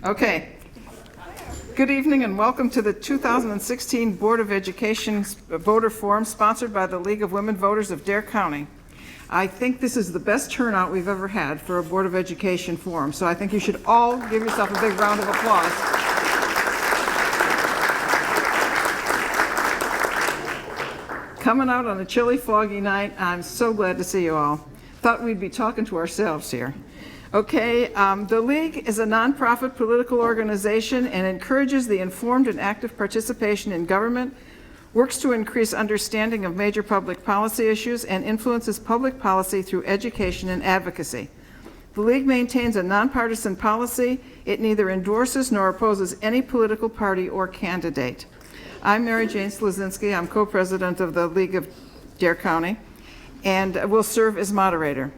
Okay. Good evening and welcome to the 2016 Board of Education Voter Forum sponsored by the League of Women Voters of Dare County. I think this is the best turnout we've ever had for a Board of Education forum, so I think you should all give yourself a big round of applause. Coming out on a chilly, foggy night, I'm so glad to see you all. Thought we'd be talking to ourselves here. Okay, the League is a nonprofit political organization and encourages the informed and active participation in government, works to increase understanding of major public policy issues, and influences public policy through education and advocacy. The League maintains a nonpartisan policy. It neither endorses nor opposes any political party or candidate. I'm Mary Jane Slazinski. I'm co-president of the League of Dare County and will serve as moderator.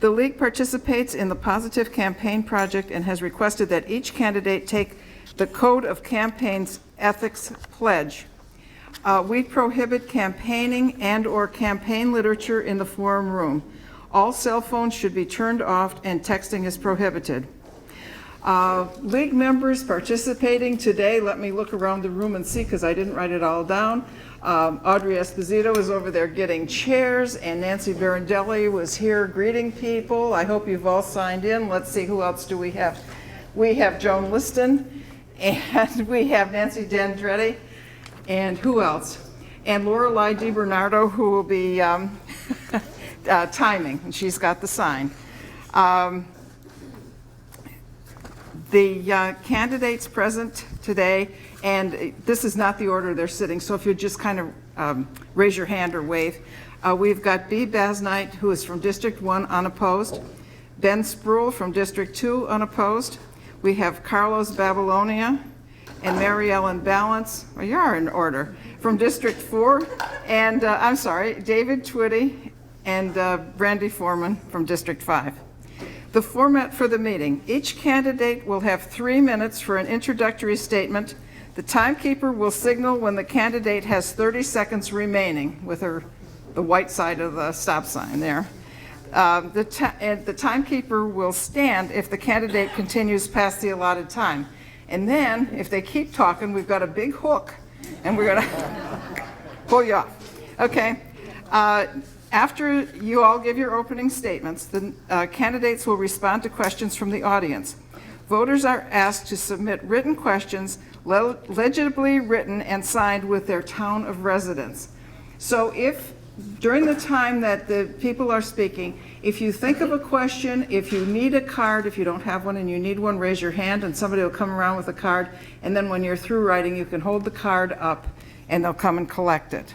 The League participates in the Positive Campaign Project and has requested that each candidate take the Code of Campaigns Ethics Pledge. We prohibit campaigning and/or campaign literature in the forum room. All cell phones should be turned off and texting is prohibited. League members participating today, let me look around the room and see because I didn't write it all down. Audrey Esposito is over there getting chairs, and Nancy Barandelli was here greeting people. I hope you've all signed in. Let's see, who else do we have? We have Joan Liston, and we have Nancy Dandretti, and who else? And Lorelei DiBernardo, who will be timing, and she's got the sign. The candidates present today, and this is not the order they're sitting, so if you just kind of raise your hand or wave. We've got B. Basnight, who is from District 1, unopposed. Ben Sproul from District 2, unopposed. We have Carlos Babilonia and Mary Ellon Ballance, well, you are in order, from District 4, and David Twiddy and Brandy Foreman from District 5. The format for the meeting: each candidate will have 3 minutes for an introductory statement. The timekeeper will signal when the candidate has 30 seconds remaining with the white side of the stop sign there. The timekeeper will stand if the candidate continues past the allotted time. And then, if they keep talking, we've got a big hook, and we're gonna pull you off. Okay. After you all give your opening statements, the candidates will respond to questions from the audience. Voters are asked to submit written questions, legibly written and signed with their town of residence. So if, during the time that the people are speaking, if you think of a question, if you need a card, if you don't have one and you need one, raise your hand and somebody will come around with a card, and then when you're through writing, you can hold the card up and they'll come and collect it.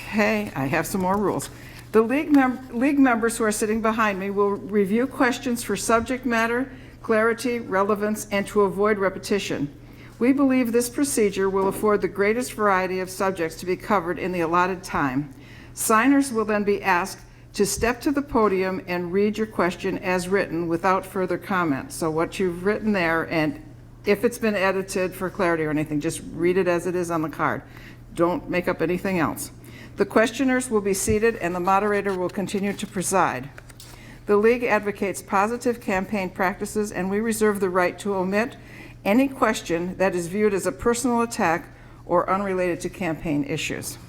Okay, I have some more rules. The league members who are sitting behind me will review questions for subject matter, clarity, relevance, and to avoid repetition. We believe this procedure will afford the greatest variety of subjects to be covered in the allotted time. Signers will then be asked to step to the podium and read your question as written without further comment. So what you've written there, and if it's been edited for clarity or anything, just read it as it is on the card. Don't make up anything else. The questioners will be seated and the moderator will continue to preside. The League advocates positive campaign practices, and we reserve the right to omit any question that is viewed as a personal attack or unrelated to campaign issues.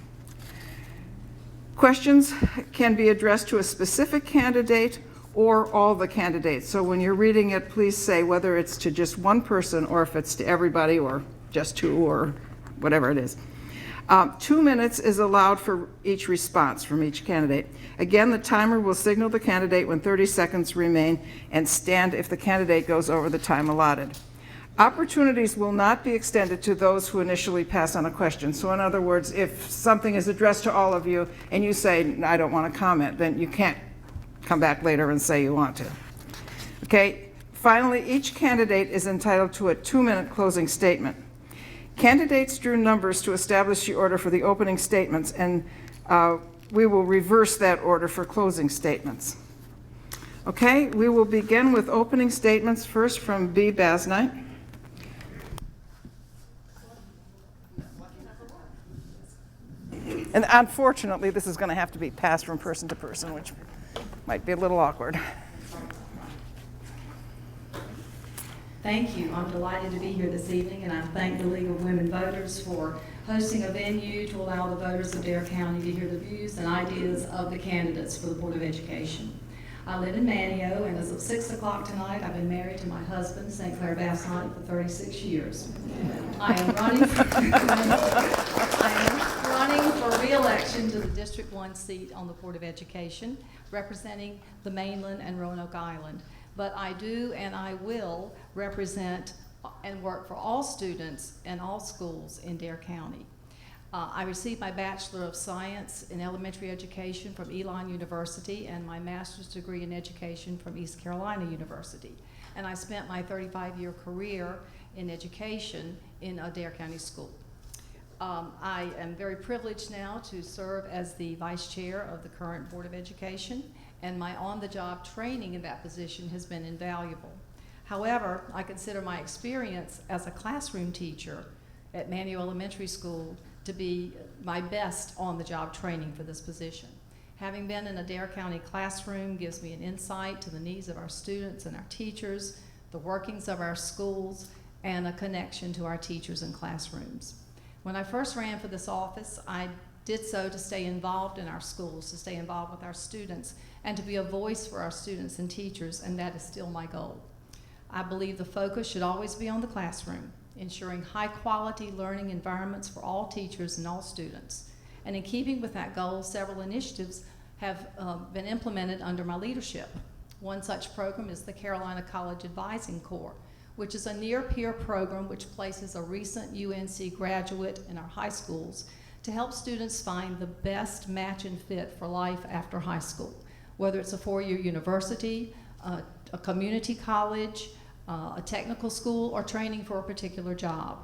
Questions can be addressed to a specific candidate or all the candidates. So when you're reading it, please say whether it's to just one person or if it's to everybody or just two or whatever it is. 2 minutes is allowed for each response from each candidate. Again, the timer will signal the candidate when 30 seconds remain and stand if the candidate goes over the time allotted. Opportunities will not be extended to those who initially pass on a question. So in other words, if something is addressed to all of you and you say, I don't want to comment, then you can't come back later and say you want to. Okay, finally, each candidate is entitled to a 2-minute closing statement. Candidates drew numbers to establish the order for the opening statements, and we will reverse that order for closing statements. Okay, we will begin with opening statements, first from B. Basnight. And unfortunately, this is going to have to be passed from person to person, which might be a little awkward. Thank you. I'm delighted to be here this evening, and I thank the League of Women Voters for hosting a venue to allow the voters of Dare County to hear the views and ideas of the candidates for the Board of Education. I live in Manio, and as of 6 o'clock tonight, I've been married to my husband, St. Clair Basnight, for 36 years. I am running for re-election to the District 1 seat on the Board of Education, representing the mainland and Roanoke Island. But I do and I will represent and work for all students and all schools in Dare County. I received my Bachelor of Science in Elementary Education from Ellon University and my Master's degree in Education from East Carolina University. And I spent my 35-year career in education in a Dare County school. I am very privileged now to serve as the Vice Chair of the current Board of Education, and my on-the-job training in that position has been invaluable. However, I consider my experience as a classroom teacher at Manio Elementary School to be my best on-the-job training for this position. Having been in a Dare County classroom gives me an insight to the needs of our students and our teachers, the workings of our schools, and a connection to our teachers and classrooms. When I first ran for this office, I did so to stay involved in our schools, to stay involved with our students, and to be a voice for our students and teachers, and that is still my goal. I believe the focus should always be on the classroom, ensuring high-quality learning environments for all teachers and all students. And in keeping with that goal, several initiatives have been implemented under my leadership. One such program is the Carolina College Advising Corps, which is a near-peer program which places a recent UNC graduate in our high schools to help students find the best match and fit for life after high school, whether it's a four-year university, a community college, a technical school, or training for a particular job.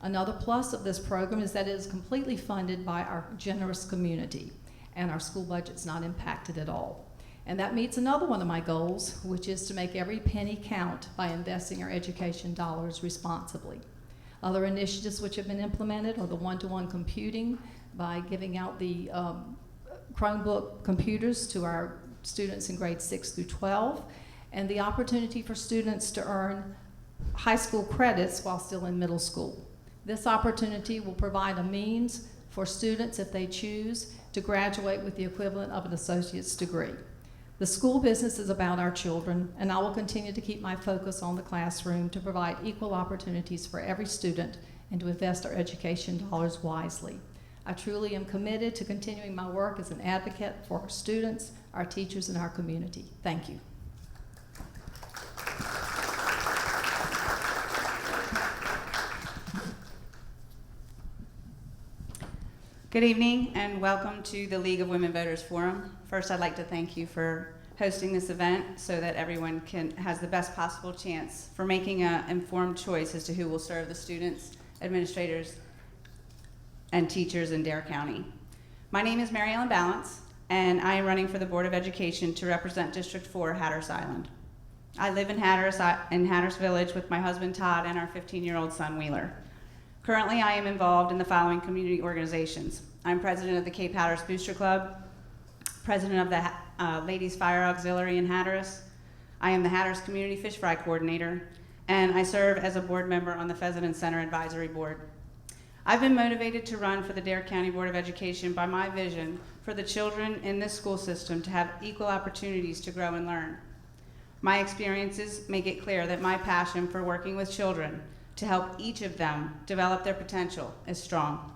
Another plus of this program is that it is completely funded by our generous community, and our school budget's not impacted at all. And that meets another one of my goals, which is to make every penny count by investing our education dollars responsibly. Other initiatives which have been implemented are the one-to-one computing by giving out the Chromebook computers to our students in grades 6 through 12, and the opportunity for students to earn high school credits while still in middle school. This opportunity will provide a means for students, if they choose, to graduate with the equivalent of an associate's degree. The school business is about our children, and I will continue to keep my focus on the classroom to provide equal opportunities for every student and to invest our education dollars wisely. I truly am committed to continuing my work as an advocate for our students, our teachers, and our community. Thank you. Good evening and welcome to the League of Women Voters Forum. First, I'd like to thank you for hosting this event so that everyone has the best possible chance for making an informed choice as to who will serve the students, administrators, and teachers in Dare County. My name is Ellon Ballance, and I am running for the Board of Education to represent District 4, Hatteras Island. I live in Hatteras Village with my husband Todd and our 15-year-old son Wheeler. Currently, I am involved in the following community organizations. I'm president of the Cape Hatteras Booster Club, president of the Ladies Fire Auxiliary in Hatteras. I am the Hatteras Community Fish Fry Coordinator, and I serve as a board member on the Pheasant Center Advisory Board. I've been motivated to run for the Dare County Board of Education by my vision for the children in this school system to have equal opportunities to grow and learn. My experiences make it clear that my passion for working with children to help each of them develop their potential is strong.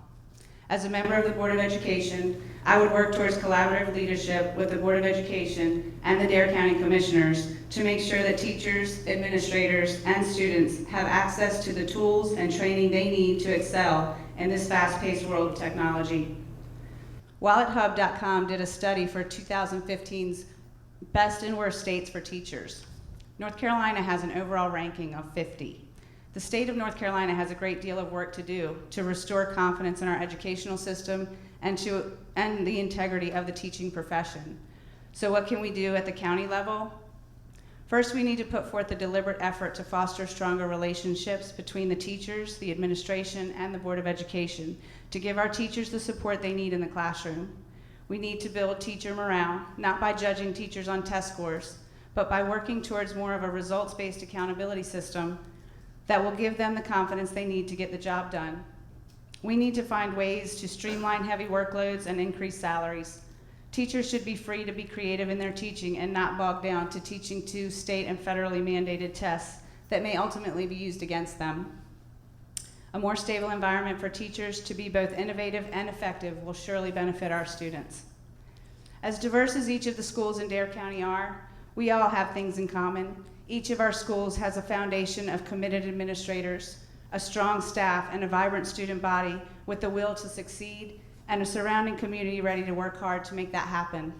As a member of the Board of Education, I would work towards collaborative leadership with the Board of Education and the Dare County Commissioners to make sure that teachers, administrators, and students have access to the tools and training they need to excel in this fast-paced world of technology. WalletHub.com did a study for 2015's best and worst states for teachers. North Carolina has an overall ranking of 50. The state of North Carolina has a great deal of work to do to restore confidence in our educational system and the integrity of the teaching profession. So what can we do at the county level? First, we need to put forth a deliberate effort to foster stronger relationships between the teachers, the administration, and the Board of Education to give our teachers the support they need in the classroom. We need to build teacher morale, not by judging teachers on test scores, but by working towards more of a results-based accountability system that will give them the confidence they need to get the job done. We need to find ways to streamline heavy workloads and increase salaries. Teachers should be free to be creative in their teaching and not bogged down to teaching to state and federally mandated tests that may ultimately be used against them. A more stable environment for teachers to be both innovative and effective will surely benefit our students. As diverse as each of the schools in Dare County are, we all have things in common. Each of our schools has a foundation of committed administrators, a strong staff, and a vibrant student body with the will to succeed, and a surrounding community ready to work hard to make that happen.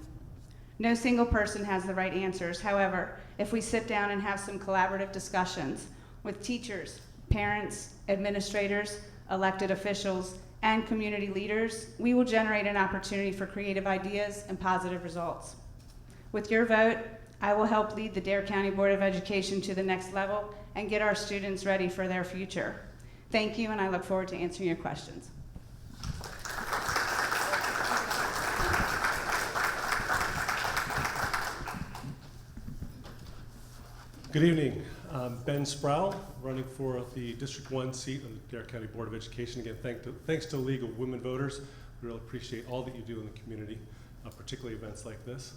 No single person has the right answers. However, if we sit down and have some collaborative discussions with teachers, parents, administrators, elected officials, and community leaders, we will generate an opportunity for creative ideas and positive results. With your vote, I will help lead the Dare County Board of Education to the next level and get our students ready for their future. Thank you, and I look forward to answering your questions. Good evening. I'm Ben Sproul, running for the District 1 seat on the Dare County Board of Education. Again, thanks to the League of Women Voters. We really appreciate all that you do in the community, particularly events like this,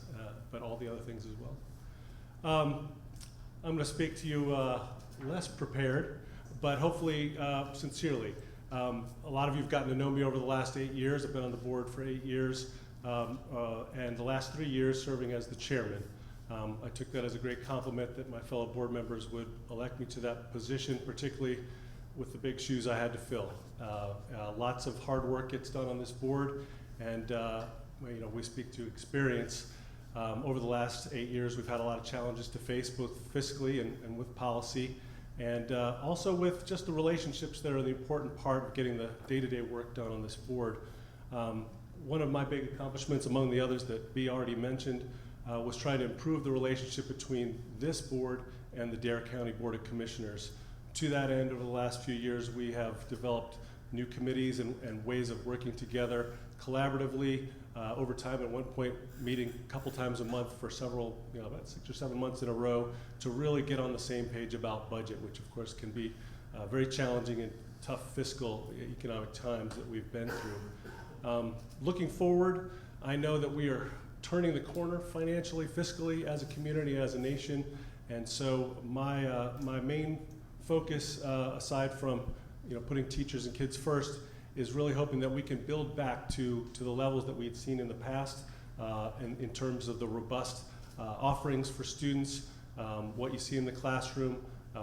but all the other things as well. I'm going to speak to you less prepared, but hopefully sincerely. A lot of you have gotten to know me over the last 8 years. I've been on the board for 8 years, and the last 3 years serving as the chairman. I took that as a great compliment that my fellow board members would elect me to that position, particularly with the big shoes I had to fill. Lots of hard work gets done on this board, and we speak to experience. Over the last 8 years, we've had a lot of challenges to face, both fiscally and with policy, and also with just the relationships that are the important part of getting the day-to-day work done on this board. One of my big accomplishments, among the others that Bea already mentioned, was trying to improve the relationship between this board and the Dare County Board of Commissioners. To that end, over the last few years, we have developed new committees and ways of working together collaboratively over time. At one point, meeting a couple times a month for several, about 6 or 7 months in a row to really get on the same page about budget, which of course can be very challenging in tough fiscal economic times that we've been through. Looking forward, I know that we are turning the corner financially, fiscally, as a community, as a nation, and so my main focus, aside from putting teachers and kids first, is really hoping that we can build back to the levels that we'd seen in the past in terms of the robust offerings for students, what you see in the classroom.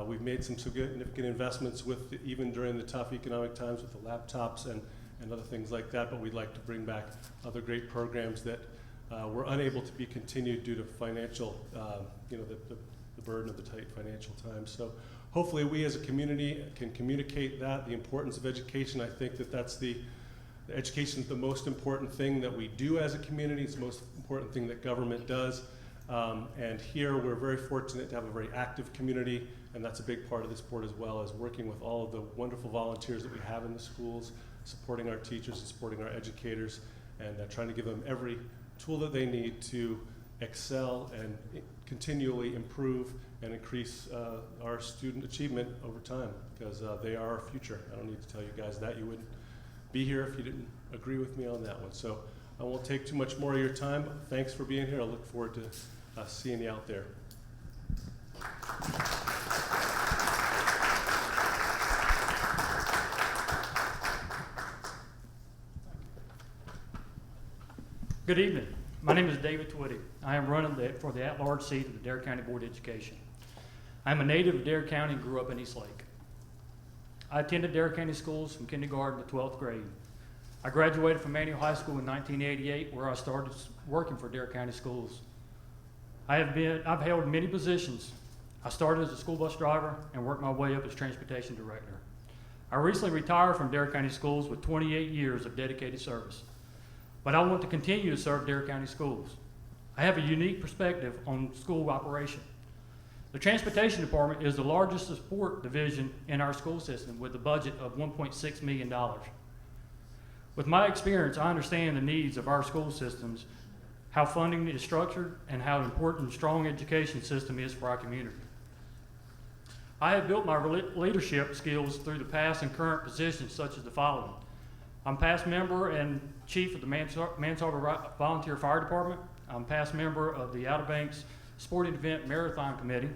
We've made some significant investments even during the tough economic times with the laptops and other things like that, but we'd like to bring back other great programs that were unable to be continued due to financial, the burden of the tight financial times. So hopefully we as a community can communicate the importance of education. I think that's the education is the most important thing that we do as a community. It's the most important thing that government does. And here we're very fortunate to have a very active community, and that's a big part of this board as well, as working with all of the wonderful volunteers that we have in the schools, supporting our teachers and supporting our educators, and trying to give them every tool that they need to excel and continually improve and increase our student achievement over time, because they are our future. I don't need to tell you guys that. You wouldn't be here if you didn't agree with me on that one. So I won't take too much more of your time. Thanks for being here. I look forward to seeing you out there. Good evening. My name is David Twiddy. I am running for the at-large seat of the Dare County Board of Education. I'm a native of Dare County and grew up in East Lake. I attended Dare County schools from kindergarten to 12th grade. I graduated from Manual High School in 1988, where I started working for Dare County schools. I've held many positions. I started as a school bus driver and worked my way up as transportation director. I recently retired from Dare County schools with 28 years of dedicated service. But I want to continue to serve Dare County schools. I have a unique perspective on school operation. The Transportation Department is the largest support division in our school system with a budget of $1.6 million. With my experience, I understand the needs of our school systems, how funding is structured, and how important a strong education system is for our community. I have built my leadership skills through the past and current positions such as the following. I'm past member and chief of the Mans Harbor Volunteer Fire Department. I'm past member of the Outer Banks Sporting Event Marathon Committee.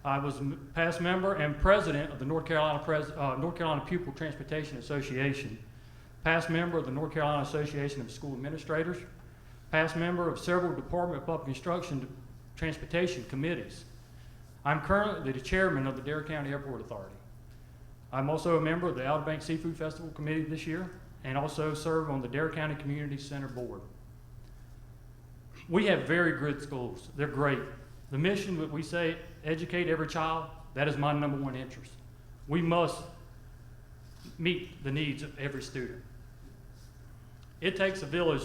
I was past member and president of the North Carolina Pupil Transportation Association. Past member of the North Carolina Association of School Administrators. Past member of several Department of Public Instruction Transportation committees. I'm currently the chairman of the Dare County Airport Authority. I'm also a member of the Outer Banks Seafood Festival Committee this year and also serve on the Dare County Community Center Board. We have very good schools. They're great. The mission that we say, educate every child, that is my #1 interest. We must meet the needs of every student. It takes a village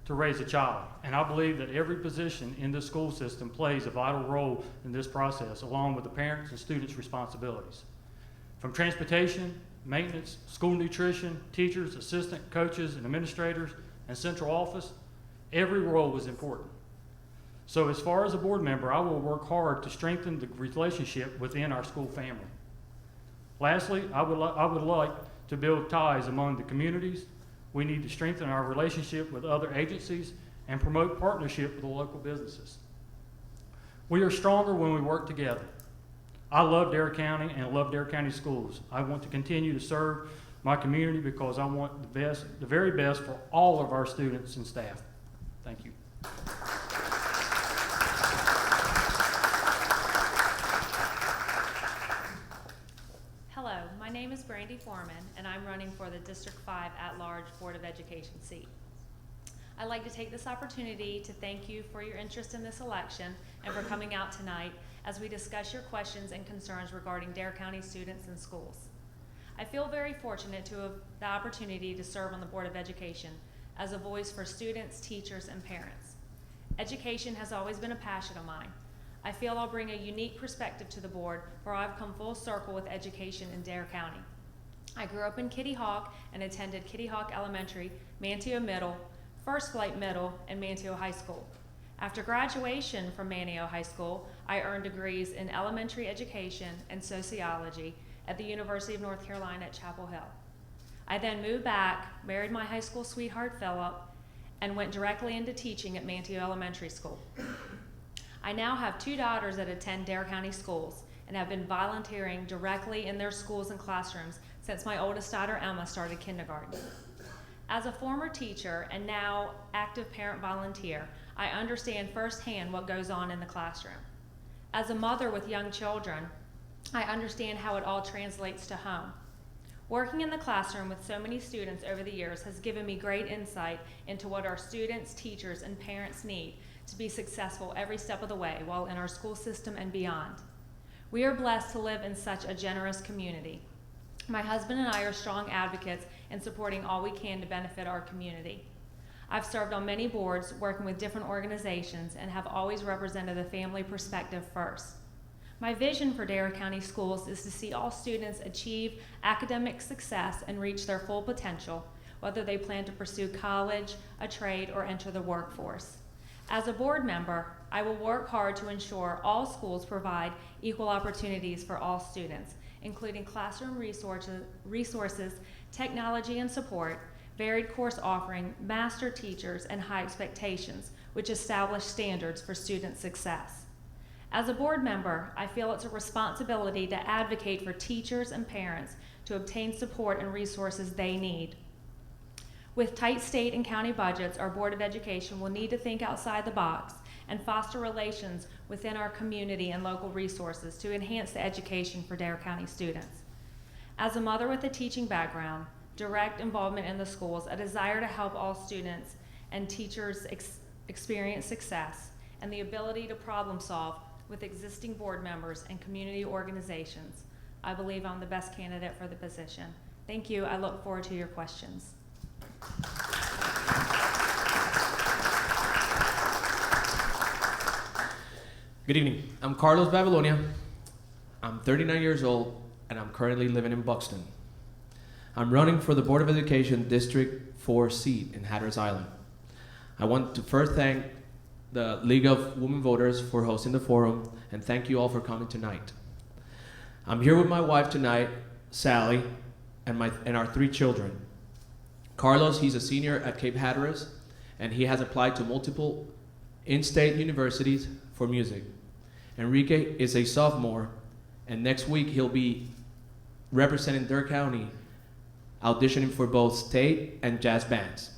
to raise a child, and I believe that every position in the school system plays a vital role in this process, along with the parents' and students' responsibilities. From transportation, maintenance, school nutrition, teachers, assistant coaches, and administrators, and central office, every role is important. So as far as a board member, I will work hard to strengthen the relationship within our school family. Lastly, I would like to build ties among the communities. We need to strengthen our relationship with other agencies and promote partnership with the local businesses. We are stronger when we work together. I love Dare County and love Dare County schools. I want to continue to serve my community because I want the very best for all of our students and staff. Thank you. Hello, my name is Brandy Foreman, and I'm running for the District 5 at-large Board of Education seat. I'd like to take this opportunity to thank you for your interest in this election and for coming out tonight as we discuss your questions and concerns regarding Dare County students and schools. I feel very fortunate to have the opportunity to serve on the Board of Education as a voice for students, teachers, and parents. Education has always been a passion of mine. I feel I'll bring a unique perspective to the board, for I've come full circle with education in Dare County. I grew up in Kitty Hawk and attended Kitty Hawk Elementary, Manteo Middle, First Flight Middle, and Manteo High School. After graduation from Manteo High School, I earned degrees in elementary education and sociology at the University of North Carolina at Chapel Hill. I then moved back, married my high school sweetheart Philip, and went directly into teaching at Manteo Elementary School. I now have 2 daughters that attend Dare County schools and have been volunteering directly in their schools and classrooms since my oldest daughter Emma started kindergarten. As a former teacher and now active parent volunteer, I understand firsthand what goes on in the classroom. As a mother with young children, I understand how it all translates to home. Working in the classroom with so many students over the years has given me great insight into what our students, teachers, and parents need to be successful every step of the way while in our school system and beyond. We are blessed to live in such a generous community. My husband and I are strong advocates in supporting all we can to benefit our community. I've served on many boards working with different organizations and have always represented the family perspective first. My vision for Dare County schools is to see all students achieve academic success and reach their full potential, whether they plan to pursue college, a trade, or enter the workforce. As a board member, I will work hard to ensure all schools provide equal opportunities for all students, including classroom resources, technology and support, varied course offering, master teachers, and high expectations, which establish standards for student success. As a board member, I feel it's a responsibility to advocate for teachers and parents to obtain support and resources they need. With tight state and county budgets, our Board of Education will need to think outside the box and foster relations within our community and local resources to enhance the education for Dare County students. As a mother with a teaching background, direct involvement in the schools, a desire to help all students and teachers experience success, and the ability to problem solve with existing board members and community organizations, I believe I'm the best candidate for the position. Thank you. I look forward to your questions. Good evening. I'm Carlos Babilonia. I'm 39 years old and I'm currently living in Buxton. I'm running for the Board of Education District 4 seat in Hatteras Island. I want to first thank the League of Women Voters for hosting the forum and thank you all for coming tonight. I'm here with my wife tonight, Sally, and our 3 children. Carlos, he's a senior at Cape Hatteras, and he has applied to multiple in-state universities for music. Enrique is a sophomore, and next week he'll be representing their county, auditioning for both state and jazz bands.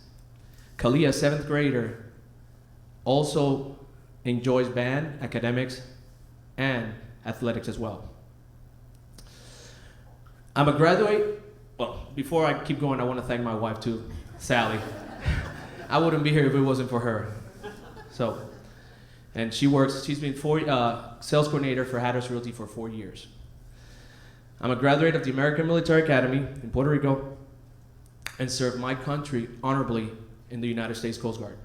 Kalia, 7th grader, also enjoys band, academics, and athletics as well. I'm a graduate. Well, before I keep going, I want to thank my wife too, Sally. I wouldn't be here if it wasn't for her. So, and she's been sales coordinator for Hatteras Realty for 4 years. I'm a graduate of the American Military Academy in Puerto Rico and served my country honorably in the United States Coast Guard.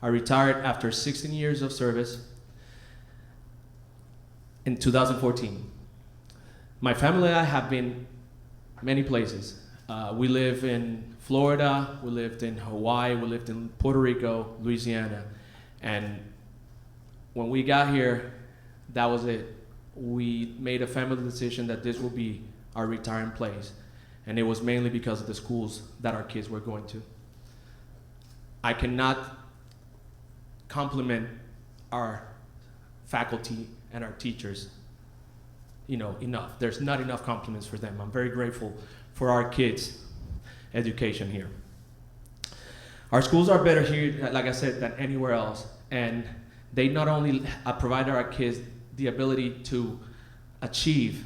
I retired after 16 years of service in 2014. My family and I have been many places. We live in Florida, we lived in Hawaii, we lived in Puerto Rico, Louisiana, and when we got here, that was it. We made a family decision that this will be our retiring place, and it was mainly because of the schools that our kids were going to. I cannot compliment our faculty and our teachers, enough. There's not enough compliments for them. I'm very grateful for our kids' education here. Our schools are better here, like I said, than anywhere else, and they not only provide our kids the ability to achieve,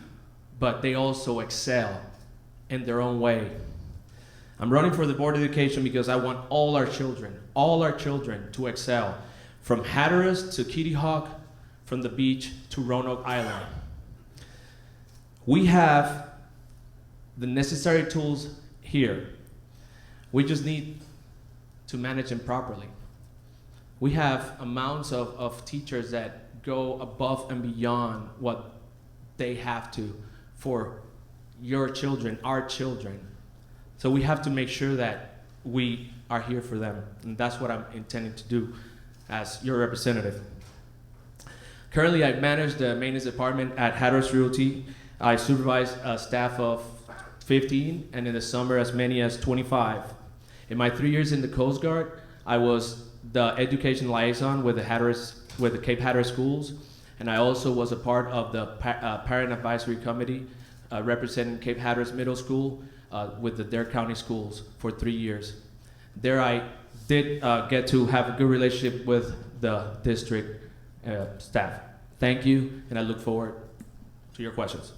but they also excel in their own way. I'm running for the Board of Education because I want all our children to excel, from Hatteras to Kitty Hawk, from the beach to Roanoke Island. We have the necessary tools here. We just need to manage them properly. We have amounts of teachers that go above and beyond what they have to for your children, our children. So we have to make sure that we are here for them, and that's what I'm intending to do as your representative. Currently, I manage the maintenance department at Hatteras Realty. I supervise a staff of 15, and in the summer as many as 25. In my 3 years in the Coast Guard, I was the education liaison with the Cape Hatteras schools, and I also was a part of the parent advisory committee representing Cape Hatteras Middle School with the Dare County schools for 3 years. There I did get to have a good relationship with the district staff. Thank you, and I look forward to your questions.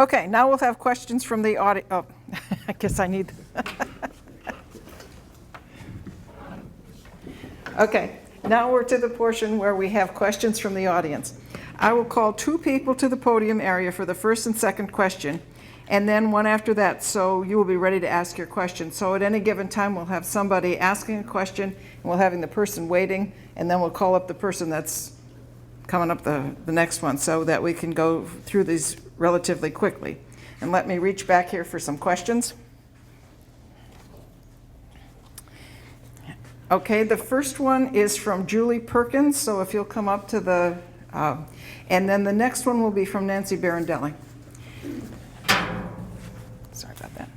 Okay, now we'll have questions from the audience. Oh, I guess I need. Okay, now we're to the portion where we have questions from the audience. I will call 2 people to the podium area for the first and second question, and then one after that, so you will be ready to ask your question. So at any given time, we'll have somebody asking a question, and we'll having the person waiting, and then we'll call up the person that's coming up the next one, so that we can go through these relatively quickly. And let me reach back here for some questions. Okay, the first one is from Julie Perkins, so if you'll come up to the, and then the next one will be from Nancy Barondelli. Sorry about that.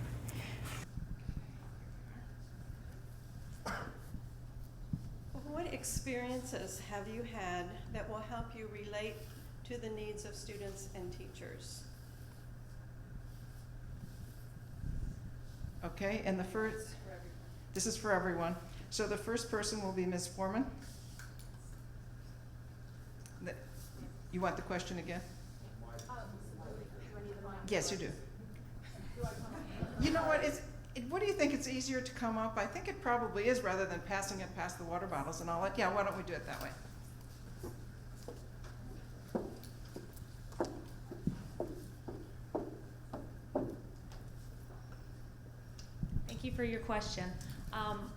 What experiences have you had that will help you relate to the needs of students and teachers? Okay, and the first, this is for everyone. So the first person will be Ms. Foreman. You want the question again? Yes, you do. You know what, what do you think, it's easier to come up? I think it probably is, rather than passing it past the water bottles and all that. Yeah, why don't we do it that way? Thank you for your question.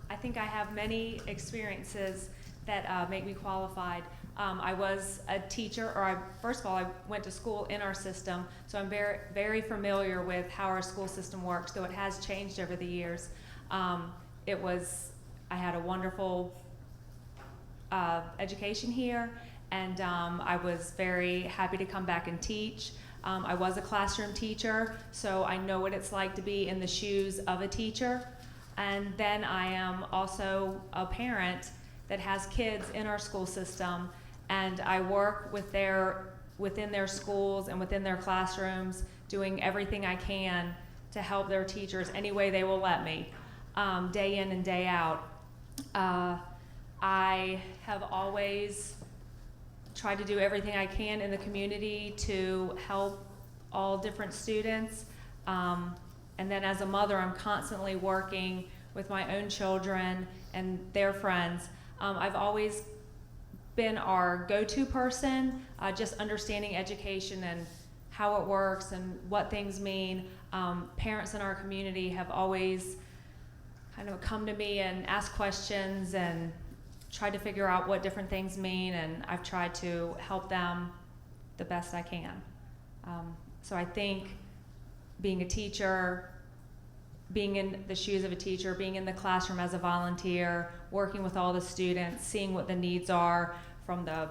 I think I have many experiences that make me qualified. I was a teacher, first of all, I went to school in our system, so I'm very, very familiar with how our school system works, though it has changed over the years. I had a wonderful education here, and I was very happy to come back and teach. I was a classroom teacher, so I know what it's like to be in the shoes of a teacher. And then I am also a parent that has kids in our school system, and I work within their schools and within their classrooms, doing everything I can to help their teachers any way they will let me, day in and day out. I have always tried to do everything I can in the community to help all different students. And then as a mother, I'm constantly working with my own children and their friends. I've always been our go-to person, just understanding education and how it works and what things mean. Parents in our community have always kind of come to me and asked questions and tried to figure out what different things mean, and I've tried to help them the best I can. So I think being a teacher, being in the shoes of a teacher, being in the classroom as a volunteer, working with all the students, seeing what the needs are from the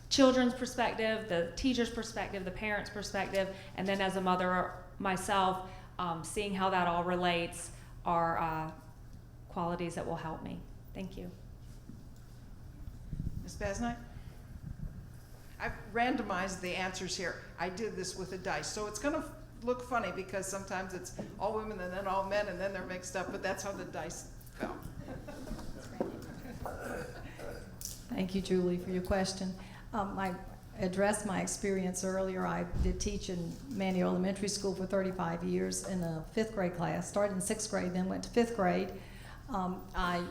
children's perspective, the teacher's perspective, the parent's perspective, and then as a mother myself, seeing how that all relates are qualities that will help me. Thank you. Ms. Basnight? I've randomized the answers here. I did this with a dice, so it's going to look funny because sometimes it's all women and then all men and then they're mixed up, but that's how the dice fell. Thank you, Julie, for your question. I addressed my experience earlier. I did teach in Manual Elementary School for 35 years in a 5th grade class. Started in 6th grade, then went to 5th grade. I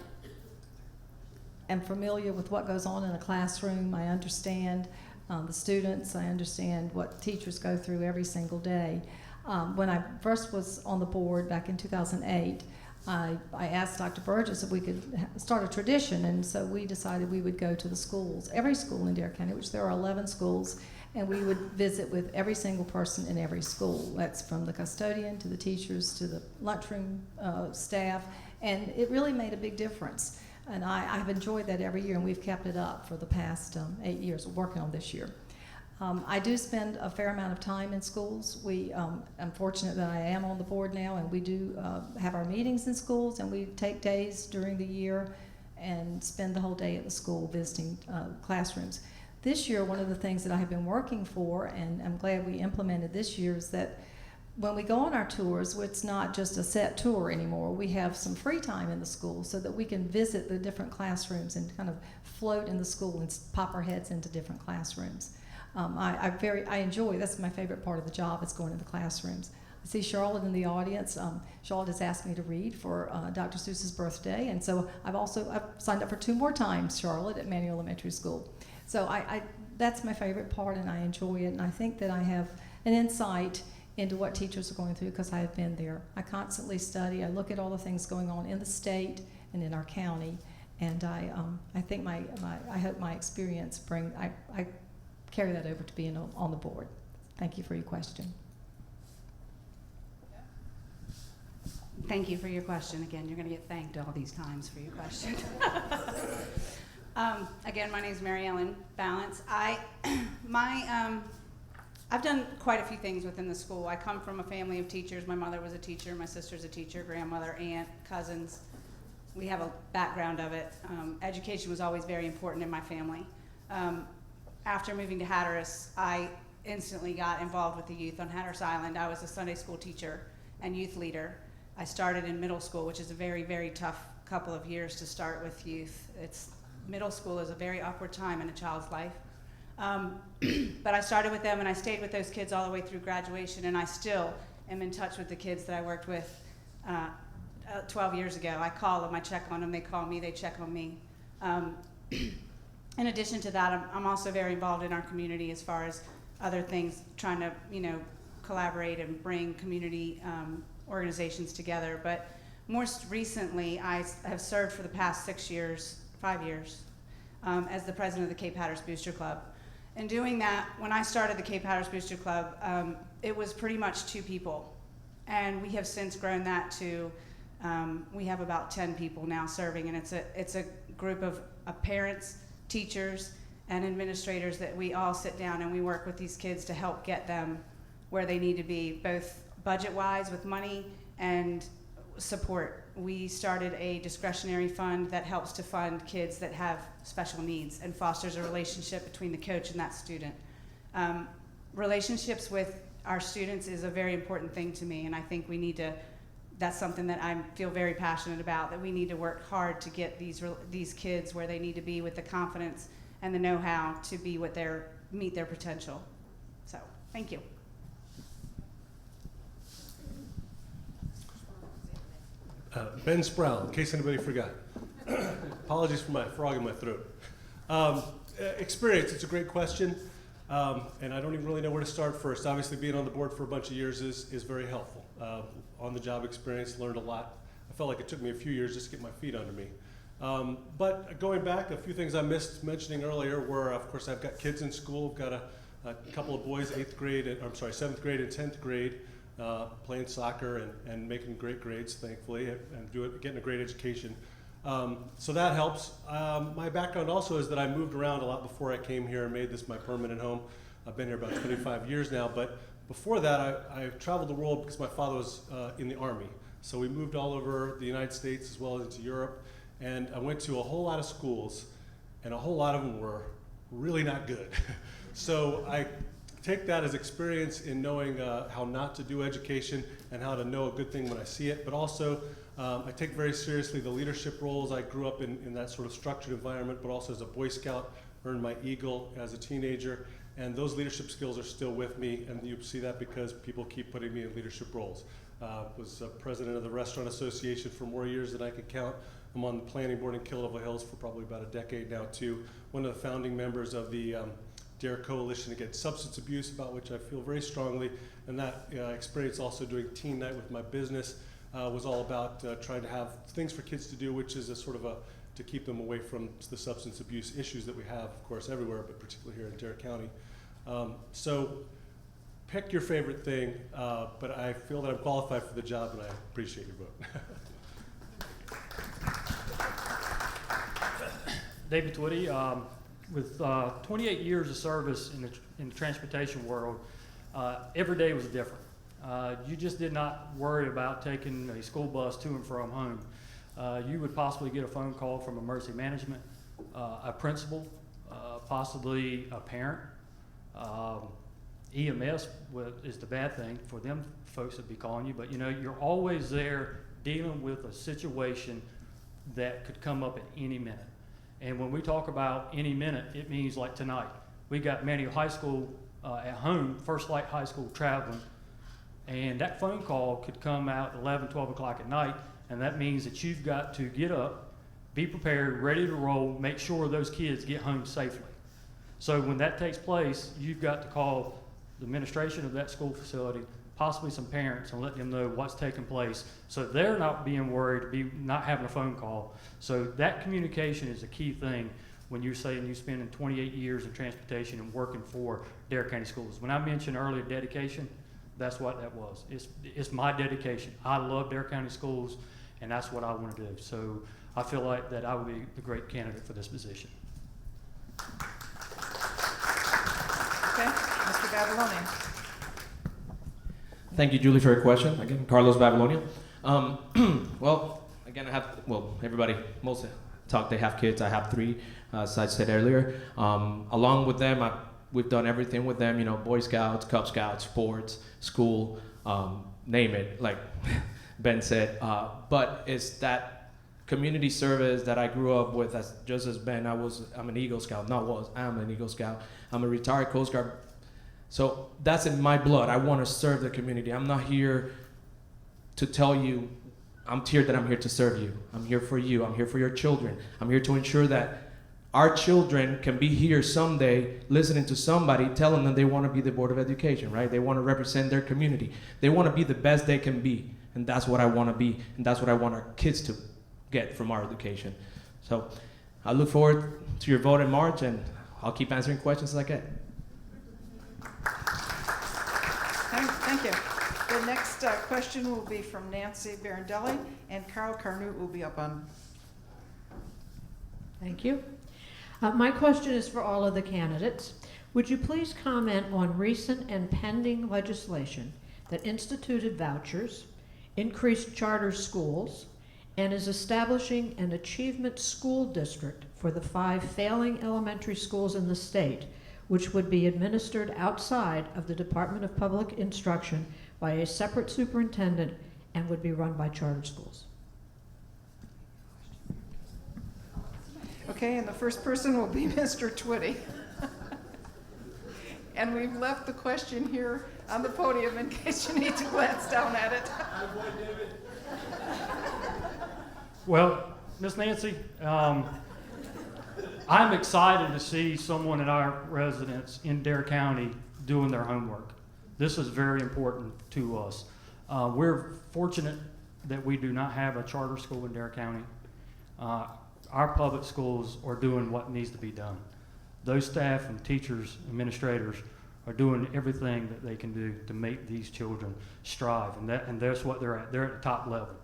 am familiar with what goes on in a classroom. I understand the students. I understand what teachers go through every single day. When I first was on the board back in 2008, I asked Dr. Burgess if we could start a tradition, and so we decided we would go to the schools, every school in Dare County, which there are 11 schools, and we would visit with every single person in every school. That's from the custodian to the teachers to the lunchroom staff, and it really made a big difference. And I've enjoyed that every year, and we've kept it up for the past 8 years. We're working on this year. I do spend a fair amount of time in schools. I'm fortunate that I am on the board now, and we do have our meetings in schools, and we take days during the year and spend the whole day at the school visiting classrooms. This year, one of the things that I have been working for, and I'm glad we implemented this year, is that when we go on our tours, it's not just a set tour anymore. We have some free time in the school so that we can visit the different classrooms and kind of float in the school and pop our heads into different classrooms. I enjoy, that's my favorite part of the job, is going to the classrooms. I see Charlotte in the audience. Charlotte has asked me to read for Dr. Seuss's birthday, and so I've signed up for 2 more times, Charlotte, at Manual Elementary School. So that's my favorite part, and I enjoy it, and I think that I have an insight into what teachers are going through because I have been there. I constantly study. I look at all the things going on in the state and in our county, and I think I hope my experience I carry that over to being on the board. Thank you for your question. Thank you for your question. Again, you're going to get thanked all these times for your question. Again, my name is Mary Ellon, Ballance. I've done quite a few things within the school. I come from a family of teachers. My mother was a teacher, my sister's a teacher, grandmother, aunt, cousins. We have a background of it. Education was always very important in my family. After moving to Hatteras, I instantly got involved with the youth on Hatteras Island. I was a Sunday school teacher and youth leader. I started in middle school, which is a very, very tough couple of years to start with youth. Middle school is a very awkward time in a child's life. But I started with them and I stayed with those kids all the way through graduation, and I still am in touch with the kids that I worked with 12 years ago. I call them, I check on them, they call me, they check on me. In addition to that, I'm also very involved in our community as far as other things, trying to collaborate and bring community organizations together. But most recently, I have served for the past 5 years, as the president of the Cape Hatteras Booster Club. In doing that, when I started the Cape Hatteras Booster Club, it was pretty much 2 people. And we have since grown that to, we have about 10 people now serving, and it's a group of parents, teachers, and administrators that we all sit down and we work with these kids to help get them where they need to be, both budget-wise with money and support. We started a discretionary fund that helps to fund kids that have special needs and fosters a relationship between the coach and that student. Relationships with our students is a very important thing to me, and I think we need to, that's something that I feel very passionate about, that we need to work hard to get these kids where they need to be with the confidence and the know-how to be what meet their potential. So, thank you. Ben Sproul, in case anybody forgot. Apologies for my frog in my throat. Experience, it's a great question, and I don't even really know where to start first. Obviously, being on the board for a bunch of years is very helpful. On-the-job experience, learned a lot. I felt like it took me a few years just to get my feet under me. But going back, a few things I missed mentioning earlier were, of course, I've got kids in school. I've got a couple of boys, 7th grade and 10th grade, playing soccer and making great grades, thankfully, and getting a great education. So that helps. My background also is that I moved around a lot before I came here and made this my permanent home. I've been here about 25 years now, but before that, I traveled the world because my father was in the Army. So we moved all over the United States as well as into Europe. And I went to a whole lot of schools, and a whole lot of them were really not good. So I take that as experience in knowing how not to do education and how to know a good thing when I see it. But also, I take very seriously the leadership roles. I grew up in that sort of structured environment, but also as a Boy Scout, earned my Eagle as a teenager. And those leadership skills are still with me, and you see that because people keep putting me in leadership roles. Was president of the Restaurant Association for more years than I could count. I'm on the planning board in Kill Hills for probably about a decade now too. One of the founding members of the DARE Coalition Against Substance Abuse, about which I feel very strongly. And that experience also doing teen night with my business was all about trying to have things for kids to do, which is a sort of to keep them away from the substance abuse issues that we have, of course, everywhere, but particularly here in Dare County. So pick your favorite thing, but I feel that I'm qualified for the job, and I appreciate your vote. David Twiddy, with 28 years of service in the transportation world, every day was different. You just did not worry about taking a school bus to and from home. You would possibly get a phone call from emergency management, a principal, possibly a parent. EMS is the bad thing for them folks that be calling you, but you're always there dealing with a situation that could come up at any minute. And when we talk about any minute, it means like tonight. We got Manny High School at home, First Light High School traveling, and that phone call could come out 11, 12 o'clock at night, and that means that you've got to get up, be prepared, ready to roll, make sure those kids get home safely. So when that takes place, you've got to call the administration of that school facility, possibly some parents, and let them know what's taking place so they're not being worried, not having a phone call. So that communication is a key thing when you're saying you're spending 28 years in transportation and working for Dare County Schools. When I mentioned earlier dedication, that's what that was. It's my dedication. I love Dare County Schools, and that's what I want to do. So I feel like that I would be a great candidate for this position. Okay, Mr. Babilonia. Thank you, Julie, for your question. Again, Carlos Babilonia. Well, again, everybody, most talk, they have kids. I have 3, as I said earlier. Along with them, we've done everything with them, Boy Scouts, Cub Scouts, sports, school, name it, like Ben said. But it's that community service that I grew up with, just as Ben, I'm an Eagle Scout, I'm an Eagle Scout. I'm a retired Coast Guard. So that's in my blood. I want to serve the community. I'm not here to tell you, I'm here to serve you. I'm here for you. I'm here for your children. I'm here to ensure that our children can be here someday listening to somebody telling them they want to be the Board of Education, right? They want to represent their community. They want to be the best they can be. And that's what I want to be. And that's what I want our kids to get from our education. So I look forward to your vote in March, and I'll keep answering questions as I can. Thank you. The next question will be from Nancy Barandelli, and Carl Carnute will be up on. Thank you. My question is for all of the candidates. Would you please comment on recent and pending legislation that instituted vouchers, increased charter schools, and is establishing an achievement school district for the 5 failing elementary schools in the state, which would be administered outside of the Department of Public Instruction by a separate superintendent and would be run by charter schools? Okay, and the first person will be Mr. Twiddy. And we've left the question here on the podium in case you need to glance down at it. Well, Miss Nancy, I'm excited to see someone in our residents in Dare County doing their homework. This is very important to us. We're fortunate that we do not have a charter school in Dare County. Our public schools are doing what needs to be done. Those staff and teachers, administrators are doing everything that they can do to make these children strive, and that's what they're at. They're at the top level.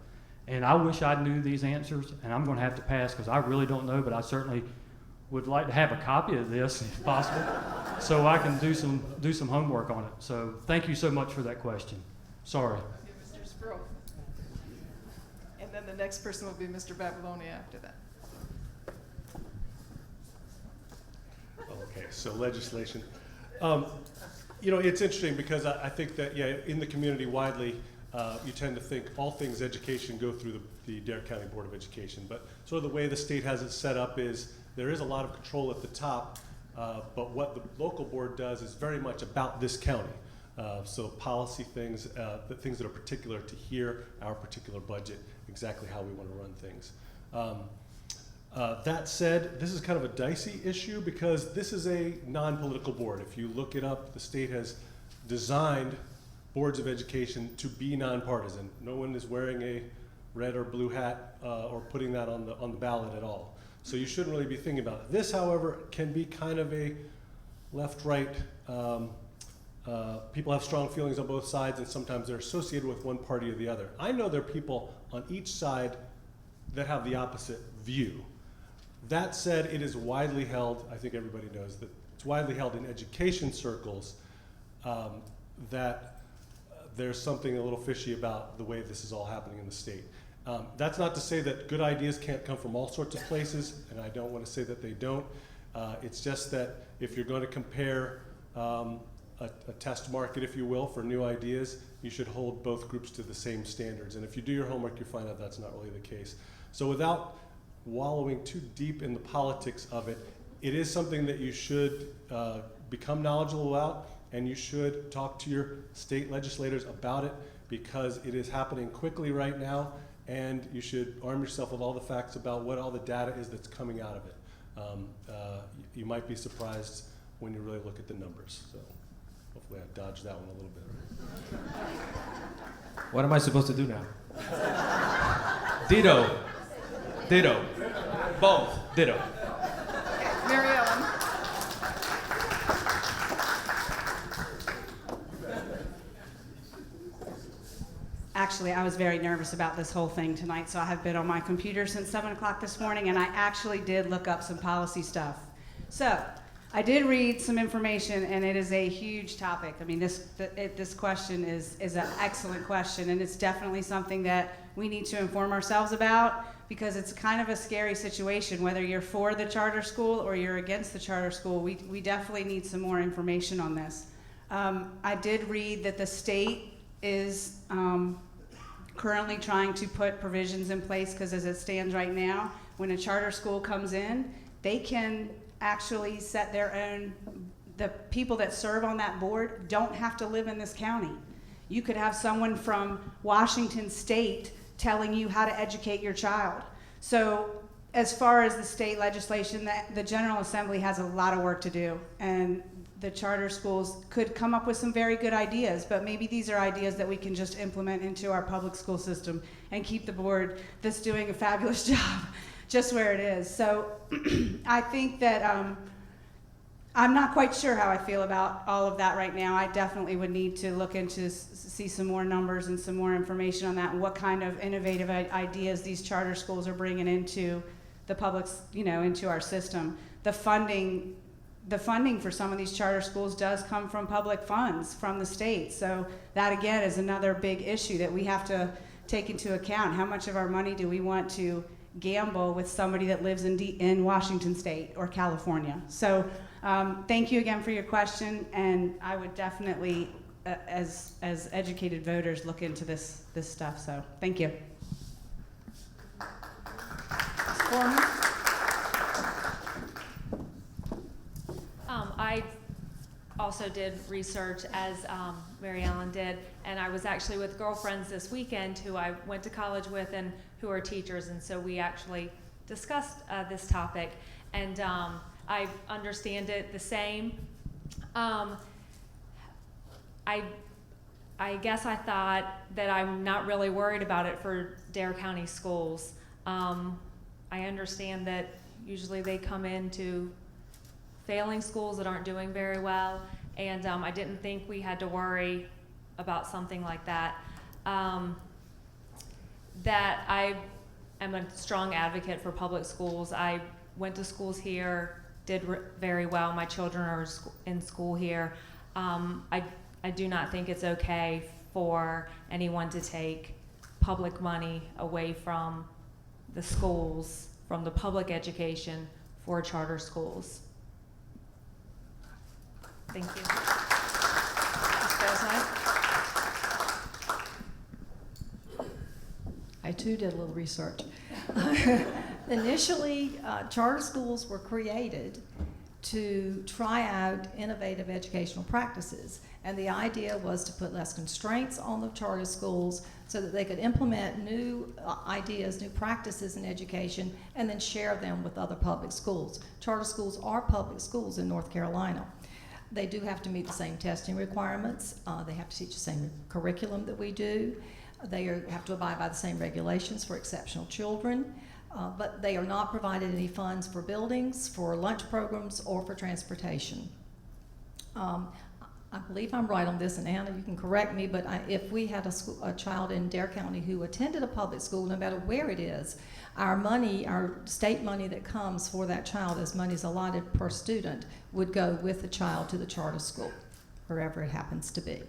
And I wish I knew these answers, and I'm going to have to pass because I really don't know, but I certainly would like to have a copy of this if possible, so I can do some homework on it. So thank you so much for that question. Sorry. Okay, Mr. Sproul. And then the next person will be Mr. Babilonia after that. Okay, so legislation. You know, it's interesting because I think that, yeah, in the community widely, you tend to think all things education go through the Dare County Board of Education. But sort of the way the state has it set up is there is a lot of control at the top, but what the local board does is very much about this county. So policy things, the things that are particular to here, our particular budget, exactly how we want to run things. That said, this is kind of a dicey issue because this is a non-political board. If you look it up, the state has designed boards of education to be nonpartisan. No one is wearing a red or blue hat or putting that on the ballot at all. So you shouldn't really be thinking about it. This, however, can be kind of a left-right. People have strong feelings on both sides, and sometimes they're associated with one party or the other. I know there are people on each side that have the opposite view. That said, it is widely held, I think everybody knows that it's widely held in education circles that there's something a little fishy about the way this is all happening in the state. That's not to say that good ideas can't come from all sorts of places, and I don't want to say that they don't. It's just that if you're going to compare a test market, if you will, for new ideas, you should hold both groups to the same standards. And if you do your homework, you find out that's not really the case. So without wallowing too deep in the politics of it, it is something that you should become knowledgeable about, and you should talk to your state legislators about it because it is happening quickly right now, and you should arm yourself with all the facts about what all the data is that's coming out of it. You might be surprised when you really look at the numbers. So hopefully I dodged that one a little bit. What am I supposed to do now? Ditto. Ditto. Both. Ditto. Mary Ellen. Actually, I was very nervous about this whole thing tonight, so I have been on my computer since 7 o'clock this morning, and I actually did look up some policy stuff. So, I did read some information, and it is a huge topic. I mean, this question is an excellent question, and it's definitely something that we need to inform ourselves about because it's kind of a scary situation. Whether you're for the charter school or you're against the charter school, we definitely need some more information on this. I did read that the state is currently trying to put provisions in place because as it stands right now, when a charter school comes in, they can actually set their own, the people that serve on that board don't have to live in this county. You could have someone from Washington State telling you how to educate your child. So as far as the state legislation, the General Assembly has a lot of work to do, and the charter schools could come up with some very good ideas, but maybe these are ideas that we can just implement into our public school system and keep the board that's doing a fabulous job just where it is. So I think that I'm not quite sure how I feel about all of that right now. I definitely would need to look into, see some more numbers and some more information on that and what kind of innovative ideas these charter schools are bringing into the public's, into our system. the funding for some of these charter schools does come from public funds from the state. So that again is another big issue that we have to take into account. How much of our money do we want to gamble with somebody that lives in Washington State or California? So thank you again for your question, and I would definitely, as educated voters, look into this stuff. So thank you. Foreman? I also did research as Mary Ellen did, and I was actually with girlfriends this weekend who I went to college with and who are teachers, and so we actually discussed this topic, and I understand it the same. I guess I thought that I'm not really worried about it for Dare County schools. I understand that usually they come into failing schools that aren't doing very well, and I didn't think we had to worry about something like that. That I am a strong advocate for public schools. I went to schools here, did very well. My children are in school here. I do not think it's okay for anyone to take public money away from the schools, from the public education for charter schools. Thank you. Ms. Basnight? I too did a little research. Initially, charter schools were created to try out innovative educational practices. And the idea was to put less constraints on the charter schools so that they could implement new ideas, new practices in education, and then share them with other public schools. Charter schools are public schools in North Carolina. They do have to meet the same testing requirements. They have to teach the same curriculum that we do. They have to abide by the same regulations for exceptional children. But they are not provided any funds for buildings, for lunch programs, or for transportation. I believe I'm right on this, and Anna, you can correct me, but if we had a child in Dare County who attended a public school, no matter where it is, our money, our state money that comes for that child as money is allotted per student would go with the child to the charter school, wherever it happens to be.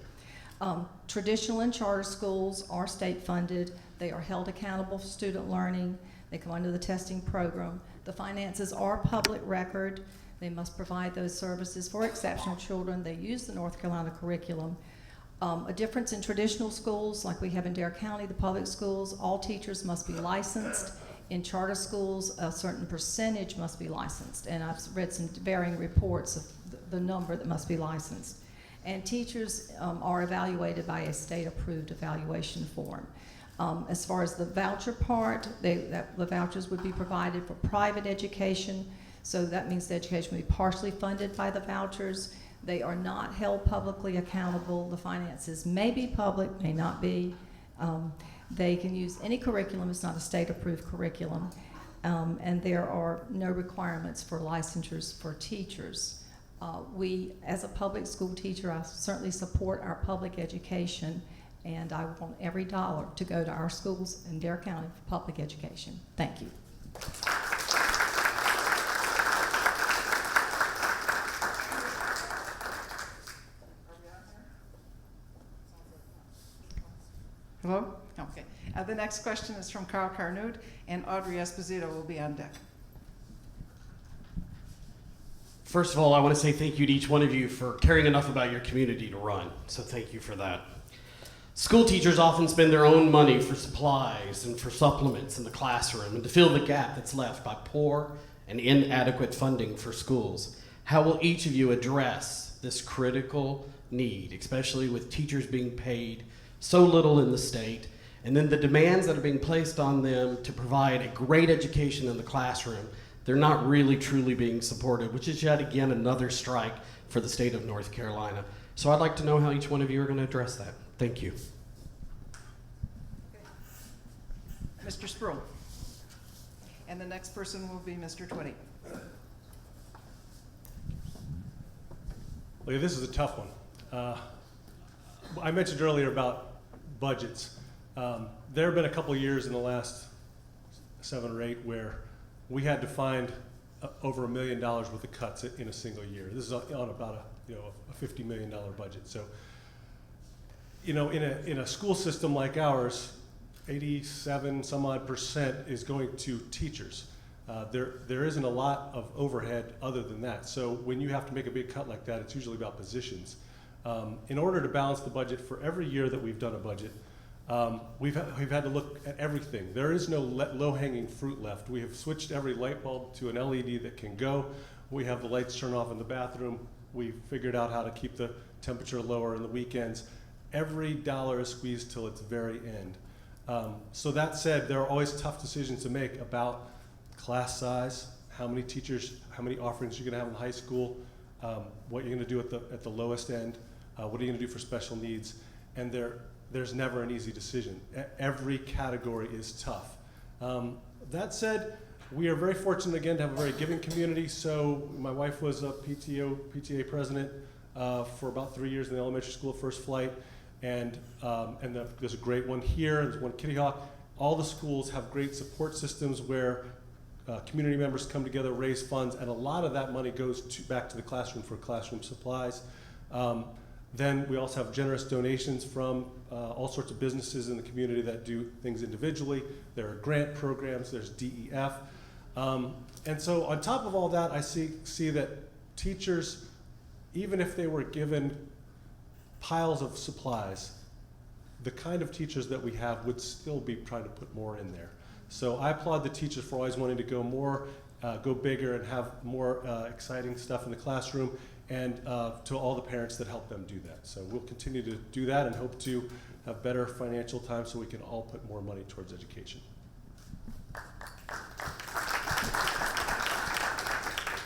Traditional and charter schools are state funded. They are held accountable for student learning. They come under the testing program. The finances are public record. They must provide those services for exceptional children. They use the North Carolina curriculum. A difference in traditional schools, like we have in Dare County, the public schools, all teachers must be licensed. In charter schools, a certain percentage must be licensed. And I've read some varying reports of the number that must be licensed. And teachers are evaluated by a state-approved evaluation form. As far as the voucher part, the vouchers would be provided for private education, so that means the education would be partially funded by the vouchers. They are not held publicly accountable. The finances may be public, may not be. They can use any curriculum. It's not a state-approved curriculum. And there are no requirements for licensures for teachers. We, as a public school teacher, I certainly support our public education, and I want every dollar to go to our schools in Dare County for public education. Thank you. Hello? Okay. The next question is from Carl Carnute, and Audrey Esposito will be on deck. First of all, I want to say thank you to each one of you for caring enough about your community to run, so thank you for that. School teachers often spend their own money for supplies and for supplements in the classroom and to fill the gap that's left by poor and inadequate funding for schools. How will each of you address this critical need, especially with teachers being paid so little in the state, and then the demands that are being placed on them to provide a great education in the classroom? They're not really truly being supported, which is yet again another strike for the state of North Carolina. So I'd like to know how each one of you are going to address that. Thank you. Mr. Sproul. And the next person will be Mr. Twiddy. Okay, this is a tough one. I mentioned earlier about budgets. There have been a couple of years in the last 7 or 8 where we had to find over $1 million worth of cuts in a single year. This is on about a $50 million budget. So, in a school system like ours, 87 some odd percent is going to teachers. There isn't a lot of overhead other than that. So when you have to make a big cut like that, it's usually about positions. In order to balance the budget for every year that we've done a budget, we've had to look at everything. There is no low-hanging fruit left. We have switched every light bulb to an LED that can go. We have the lights turned off in the bathroom. We figured out how to keep the temperature lower in the weekends. Every dollar is squeezed till its very end. So that said, there are always tough decisions to make about class size, how many teachers, how many offerings you're going to have in high school, what you're going to do at the lowest end, what are you going to do for special needs, and there's never an easy decision. Every category is tough. That said, we are very fortunate again to have a very giving community. So my wife was a PTA president for about 3 years in the elementary school, First Flight. And there's a great one here, there's one Kitty Hawk. All the schools have great support systems where community members come together, raise funds, and a lot of that money goes back to the classroom for classroom supplies. Then we also have generous donations from all sorts of businesses in the community that do things individually. There are grant programs, there's DEF. And so on top of all that, I see that teachers, even if they were given piles of supplies, the kind of teachers that we have would still be trying to put more in there. So I applaud the teachers for always wanting to go more, go bigger, and have more exciting stuff in the classroom, and to all the parents that help them do that. So we'll continue to do that and hope to have better financial times so we can all put more money towards education.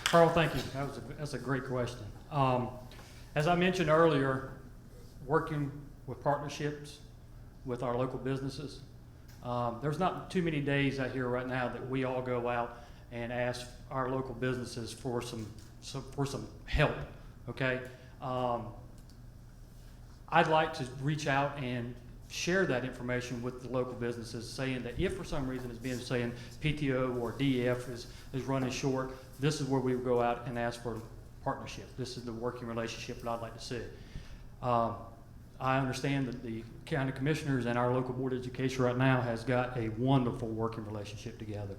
Carl, thank you. That's a great question. As I mentioned earlier, working with partnerships with our local businesses, there's not too many days out here right now that we all go out and ask our local businesses for some help. Okay, I'd like to reach out and share that information with the local businesses, saying that if for some reason it's being saying PTO or DF is running short, this is where we would go out and ask for partnership. This is the working relationship that I'd like to see. I understand that the county commissioners and our local board of education right now has got a wonderful working relationship together.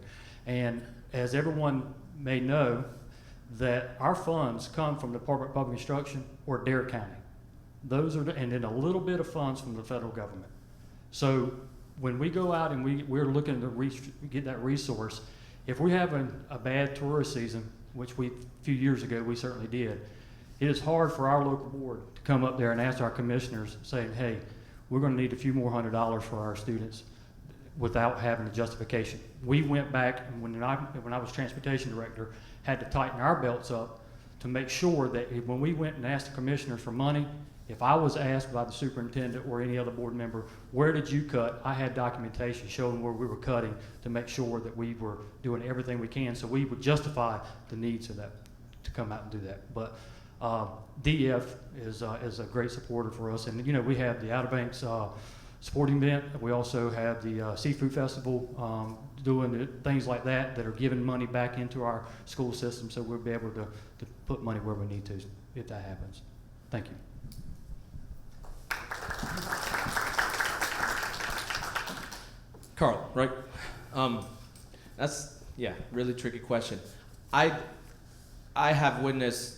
And as everyone may know, that our funds come from the Department of Public Instruction or Dare County. Those are, and then a little bit of funds from the federal government. So when we go out and we're looking to get that resource, if we're having a bad tourist season, which a few years ago we certainly did, it is hard for our local board to come up there and ask our commissioners saying, hey, we're going to need a few more $100 for our students without having a justification. We went back, and when I was transportation director, had to tighten our belts up to make sure that when we went and asked the commissioners for money, if I was asked by the superintendent or any other board member, where did you cut? I had documentation showing where we were cutting to make sure that we were doing everything we can so we would justify the needs of that, to come out and do that. But DF is a great supporter for us. And, we have the Outer Banks sporting event. We also have the Seafood Festival doing things like that are giving money back into our school system, so we'll be able to put money where we need to if that happens. Thank you. Carl, right? That's, really tricky question. I have witnessed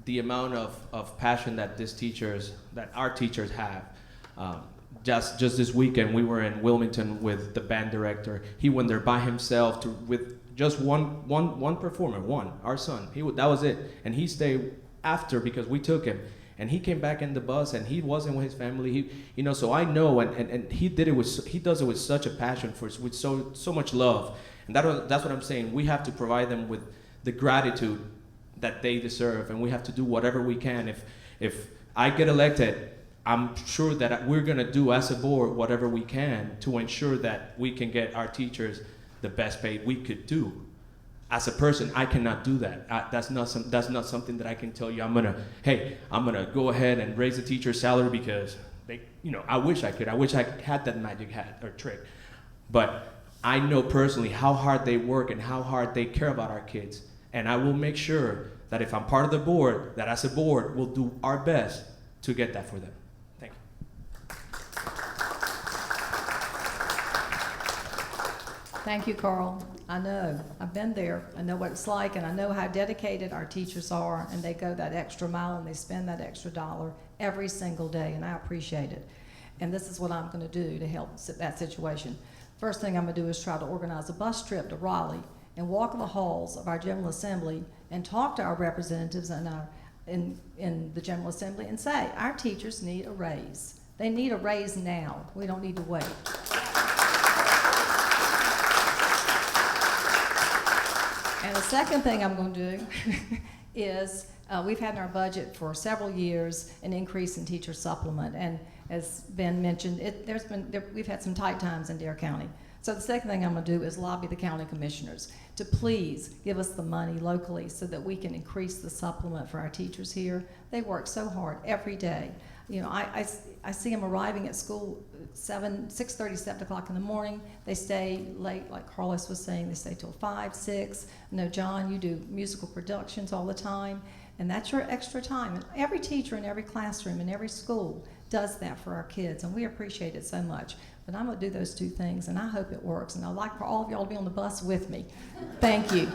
the amount of passion that our teachers have. Just this weekend, we were in Wilmington with the band director. He went there by himself with just one performer, our son. That was it, and he stayed after because we took him. And he came back in the bus, and he wasn't with his family. So I know, and he does it with such a passion with so much love, and that's what I'm saying. We have to provide them with the gratitude that they deserve, and we have to do whatever we can. If I get elected, I'm sure that we're gonna do as a board whatever we can to ensure that we can get our teachers the best pay we could do. As a person, I cannot do that. That's not something that I can tell you. I'm gonna go ahead and raise the teacher's salary because I wish I could. I wish I had that magic hat or trick. But I know personally how hard they work and how hard they care about our kids. And I will make sure that if I'm part of the board, that as a board, we'll do our best to get that for them. Thank you. Thank you, Carl. I know, I've been there. I know what it's like, and I know how dedicated our teachers are, and they go that extra mile and they spend that extra dollar every single day, and I appreciate it. And this is what I'm gonna do to help that situation. First thing I'm gonna do is try to organize a bus trip to Raleigh and walk the halls of our General Assembly and talk to our representatives in the General Assembly and say, our teachers need a raise. They need a raise now. We don't need to wait. And the second thing I'm going to do is we've had in our budget for several years an increase in teacher supplement. And as Ben mentioned, we've had some tight times in Dare County. So the second thing I'm going to do is lobby the county commissioners to please give us the money locally so that we can increase the supplement for our teachers here. They work so hard every day. You know, I see them arriving at school 6:30, 7 o'clock in the morning. They stay late, like Carlos was saying, they stay till 5, 6. I know, John, you do musical productions all the time, and that's your extra time. And every teacher in every classroom in every school does that for our kids, and we appreciate it so much. But I'm gonna do those two things, and I hope it works, and I'd like for all of y'all to be on the bus with me. Thank you.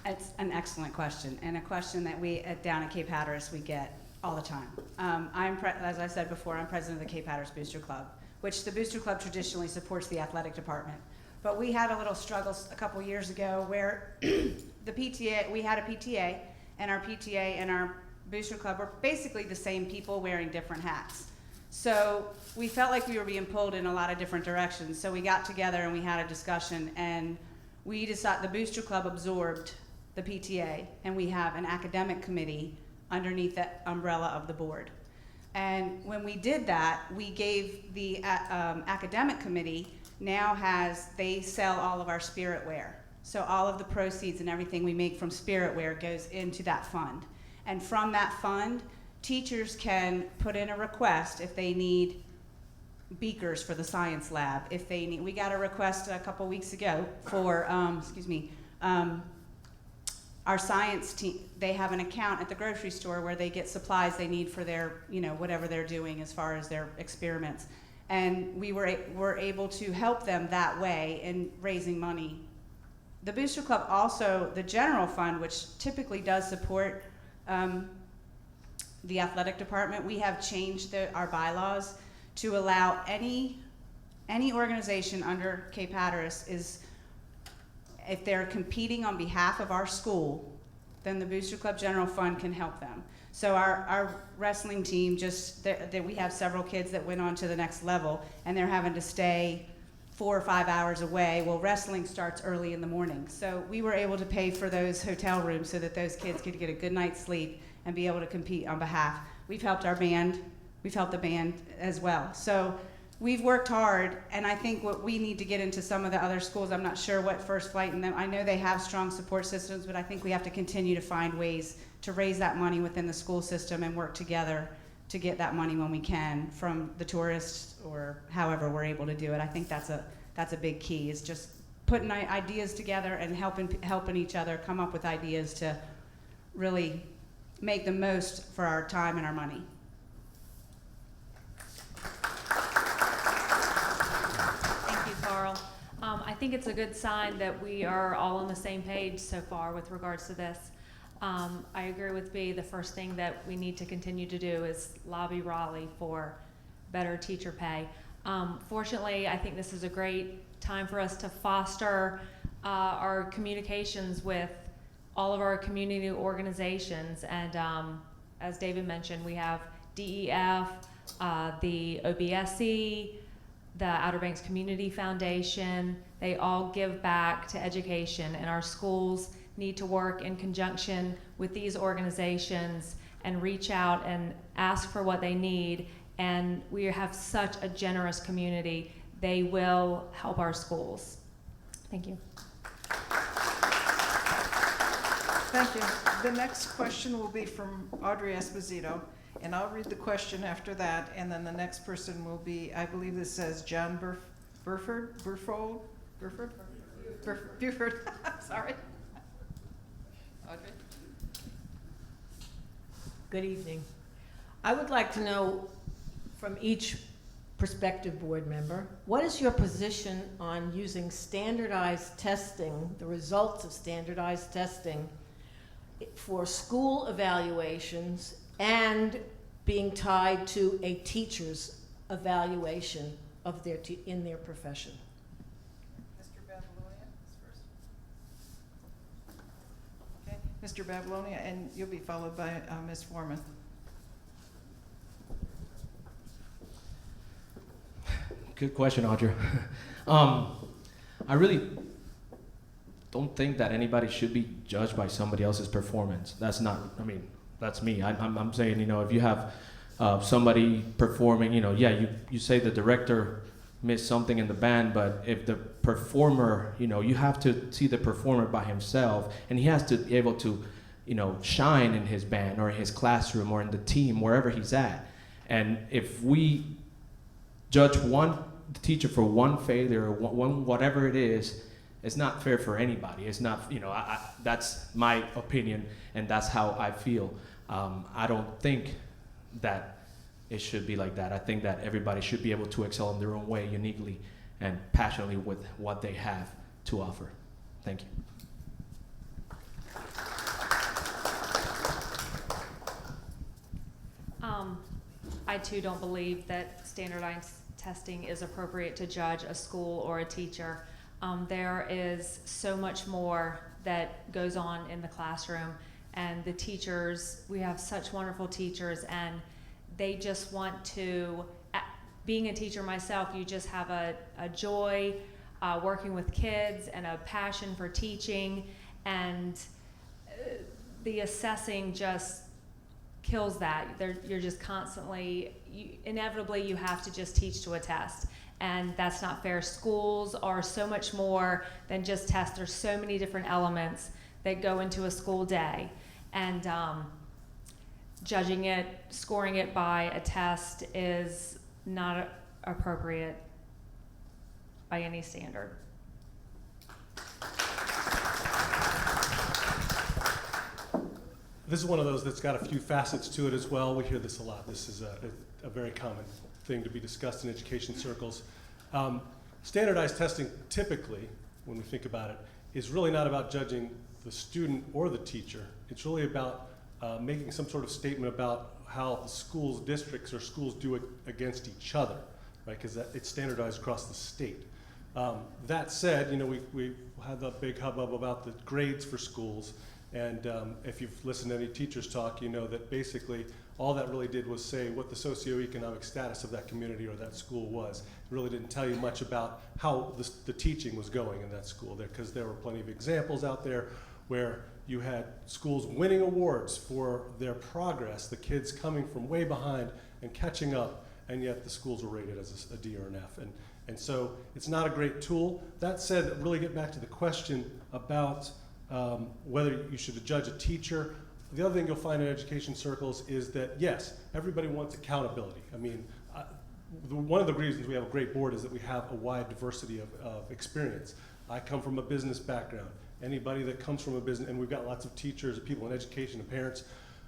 It's an excellent question, and a question that we down at Cape Hatteras we get all the time. As I said before, I'm president of the Cape Hatteras Booster Club, which the Booster Club traditionally supports the athletic department. But we had a little struggle a couple years ago where the PTA, we had a PTA, and our PTA and our Booster Club were basically the same people wearing different hats. So we felt like we were being pulled in a lot of different directions. So we got together and we had a discussion, and we decided the Booster Club absorbed the PTA, and we have an academic committee underneath the umbrella of the board. And when we did that, we gave the academic committee they sell all of our spirit wear. So all of the proceeds and everything we make from spirit wear goes into that fund. And from that fund, teachers can put in a request if they need beakers for the science lab. If they need, we got a request a couple weeks ago for, our science team. They have an account at the grocery store where they get supplies they need for their, whatever they're doing as far as their experiments. And we were able to help them that way in raising money. The Booster Club also, the general fund, which typically does support the athletic department, we have changed our bylaws to allow any organization under Cape Hatteras if they're competing on behalf of our school, then the Booster Club General Fund can help them. So our wrestling team we have several kids that went on to the next level, and they're having to stay 4 or 5 hours away. Well, wrestling starts early in the morning. So we were able to pay for those hotel rooms so that those kids could get a good night's sleep and be able to compete on behalf. We've helped our band. We've helped the band as well. So we've worked hard, and I think what we need to get into some of the other schools, I'm not sure what First Flight and them, I know they have strong support systems, but I think we have to continue to find ways to raise that money within the school system and work together to get that money when we can from the tourists or however we're able to do it. I think that's a big key, is just putting ideas together and helping each other come up with ideas to really make the most for our time and our money. Thank you, Carl. I think it's a good sign that we are all on the same page so far with regards to this. I agree with B. The first thing that we need to continue to do is lobby Raleigh for better teacher pay. Fortunately, I think this is a great time for us to foster our communications with all of our community organizations. And as David mentioned, we have DEF, the OBSE, the Outer Banks Community Foundation. They all give back to education, and our schools need to work in conjunction with these organizations and reach out and ask for what they need. And we have such a generous community. They will help our schools. Thank you. Thank you. The next question will be from Audrey Esposito, and I'll read the question after that, and then the next person will be, I believe this says John Burford, Buford, sorry. Audrey? Good evening. I would like to know from each prospective board member, what is your position on using standardized testing, the results of standardized testing, for school evaluations and being tied to a teacher's evaluation of their in their profession? Mr. Babilonia is first. Okay, Mr. Babilonia, and you'll be followed by Ms. Foreman. Good question, Audrey. I really don't think that anybody should be judged by somebody else's performance. That's not, I mean, that's me. I'm saying, you know, if you have somebody performing, you know, yeah, you say the director missed something in the band, but if the performer, you know, you have to see the performer by himself, and he has to be able to, you know, shine in his band or his classroom or in the team, wherever he's at. And if we judge one teacher for one failure or one whatever it is, it's not fair for anybody. It's not, you know, that's my opinion, and that's how I feel. I don't think that it should be like that. I think that everybody should be able to excel in their own way, uniquely and passionately with what they have to offer. Thank you. I too don't believe that standardized testing is appropriate to judge a school or a teacher. There is so much more that goes on in the classroom, and the teachers, we have such wonderful teachers, and they just want to, being a teacher myself, you just have a joy working with kids and a passion for teaching, and the assessing just kills that. You're just constantly, inevitably you have to just teach to a test, and that's not fair. Schools are so much more than just tests. There's so many different elements that go into a school day, and judging it, scoring it by a test is not appropriate by any standard. This is one of those that's got a few facets to it as well. We hear this a lot. This is a very common thing to be discussed in education circles. Standardized testing, typically, when we think about it, is really not about judging the student or the teacher. It's really about making some sort of statement about how the schools, districts, or schools do it against each other, right? Because it's standardized across the state. That said, you know, we had the big hubbub about the grades for schools. And if you've listened to any teachers talk, you know that basically all that really did was say what the socioeconomic status of that community or that school was. It really didn't tell you much about how the teaching was going in that school, because there were plenty of examples out there where you had schools winning awards for their progress, the kids coming from way behind and catching up, and yet the schools were rated as a D or an F. And so it's not a great tool. That said, really get back to the question about whether you should judge a teacher. The other thing you'll find in education circles is that, yes, everybody wants accountability. I mean, one of the reasons we have a great board is that we have a wide diversity of experience. I come from a business background. Anybody that comes from a business, and we've got lots of teachers, people in education, and parents,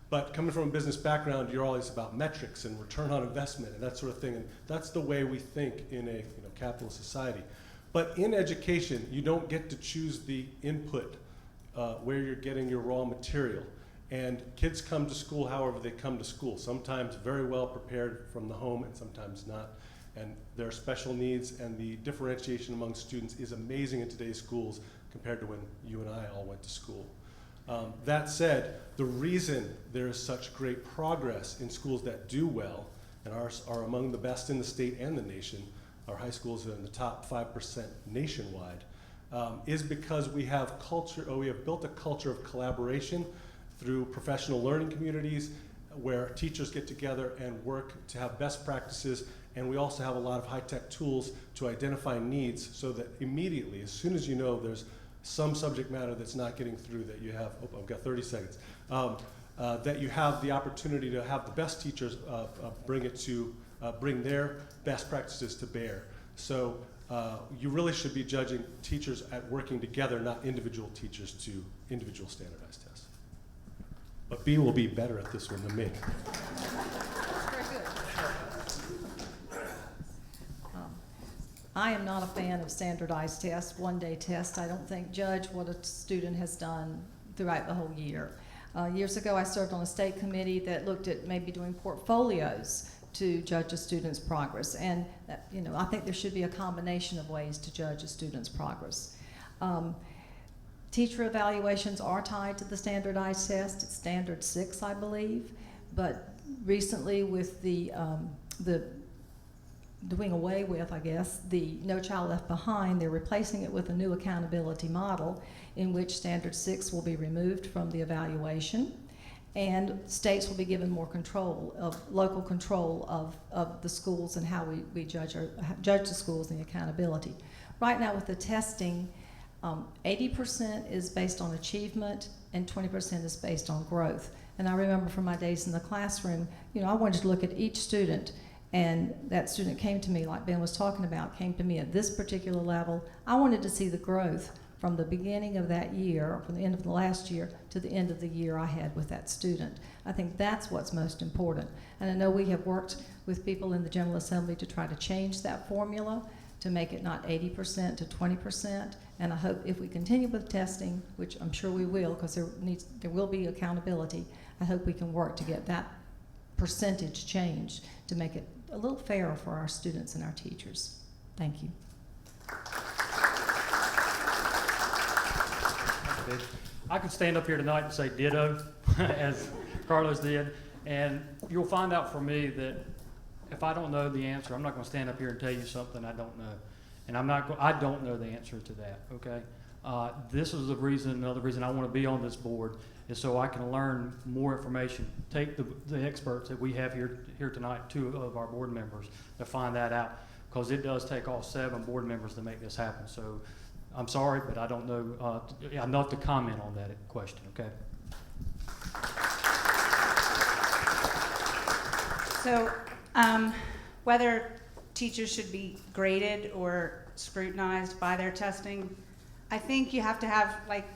but coming from a business background, you're always about metrics and return on investment and that sort of thing, and that's the way we think in a capitalist society. But in education, you don't get to choose the input where you're getting your raw material. And kids come to school however they come to school, sometimes very well prepared from the home and sometimes not. And there are special needs, and the differentiation among students is amazing in today's schools compared to when you and I all went to school. That said, the reason there is such great progress in schools that do well, and ours are among the best in the state and the nation, our high schools are in the top 5% nationwide, is because we have built a culture of collaboration through professional learning communities where teachers get together and work to have best practices, and we also have a lot of high-tech tools to identify needs so that immediately, as soon as you know there's some subject matter that's not getting through, that you have, I've got 30 seconds, that you have the opportunity to have the best teachers bring their best practices to bear. So you really should be judging teachers at working together, not individual teachers to individual standardized tests. But B will be better at this one than me. Very good. I am not a fan of standardized tests, one-day tests. I don't think judge what a student has done throughout the whole year. Years ago, I served on a state committee that looked at maybe doing portfolios to judge a student's progress. And, I think there should be a combination of ways to judge a student's progress. Teacher evaluations are tied to the standardized test. It's standard 6, I believe. But recently with the doing away with, I guess, the No Child Left Behind, they're replacing it with a new accountability model in which standard 6 will be removed from the evaluation, and states will be given more local control of the schools and how we judge the schools and the accountability. Right now with the testing, 80% is based on achievement and 20% is based on growth. And I remember from my days in the classroom, I wanted to look at each student, and that student came to me, like Ben was talking about, came to me at this particular level. I wanted to see the growth from the beginning of that year, or from the end of the last year to the end of the year I had with that student. I think that's what's most important. And I know we have worked with people in the General Assembly to try to change that formula to make it not 80% to 20%. And I hope if we continue with testing, which I'm sure we will, because there will be accountability, I hope we can work to get that percentage changed to make it a little fairer for our students and our teachers. Thank you. I could stand up here tonight and say ditto, as Carlos did, and you'll find out from me that if I don't know the answer, I'm not going to stand up here and tell you something I don't know, and I don't know the answer to that. Okay, this is another reason I want to be on this board, is so I can learn more information. Take the experts that we have here tonight, 2 of our board members, to find that out, because it does take all 7 board members to make this happen. So I'm sorry, but I don't know enough to comment on that question, okay? So, whether teachers should be graded or scrutinized by their testing, I think you have to have, like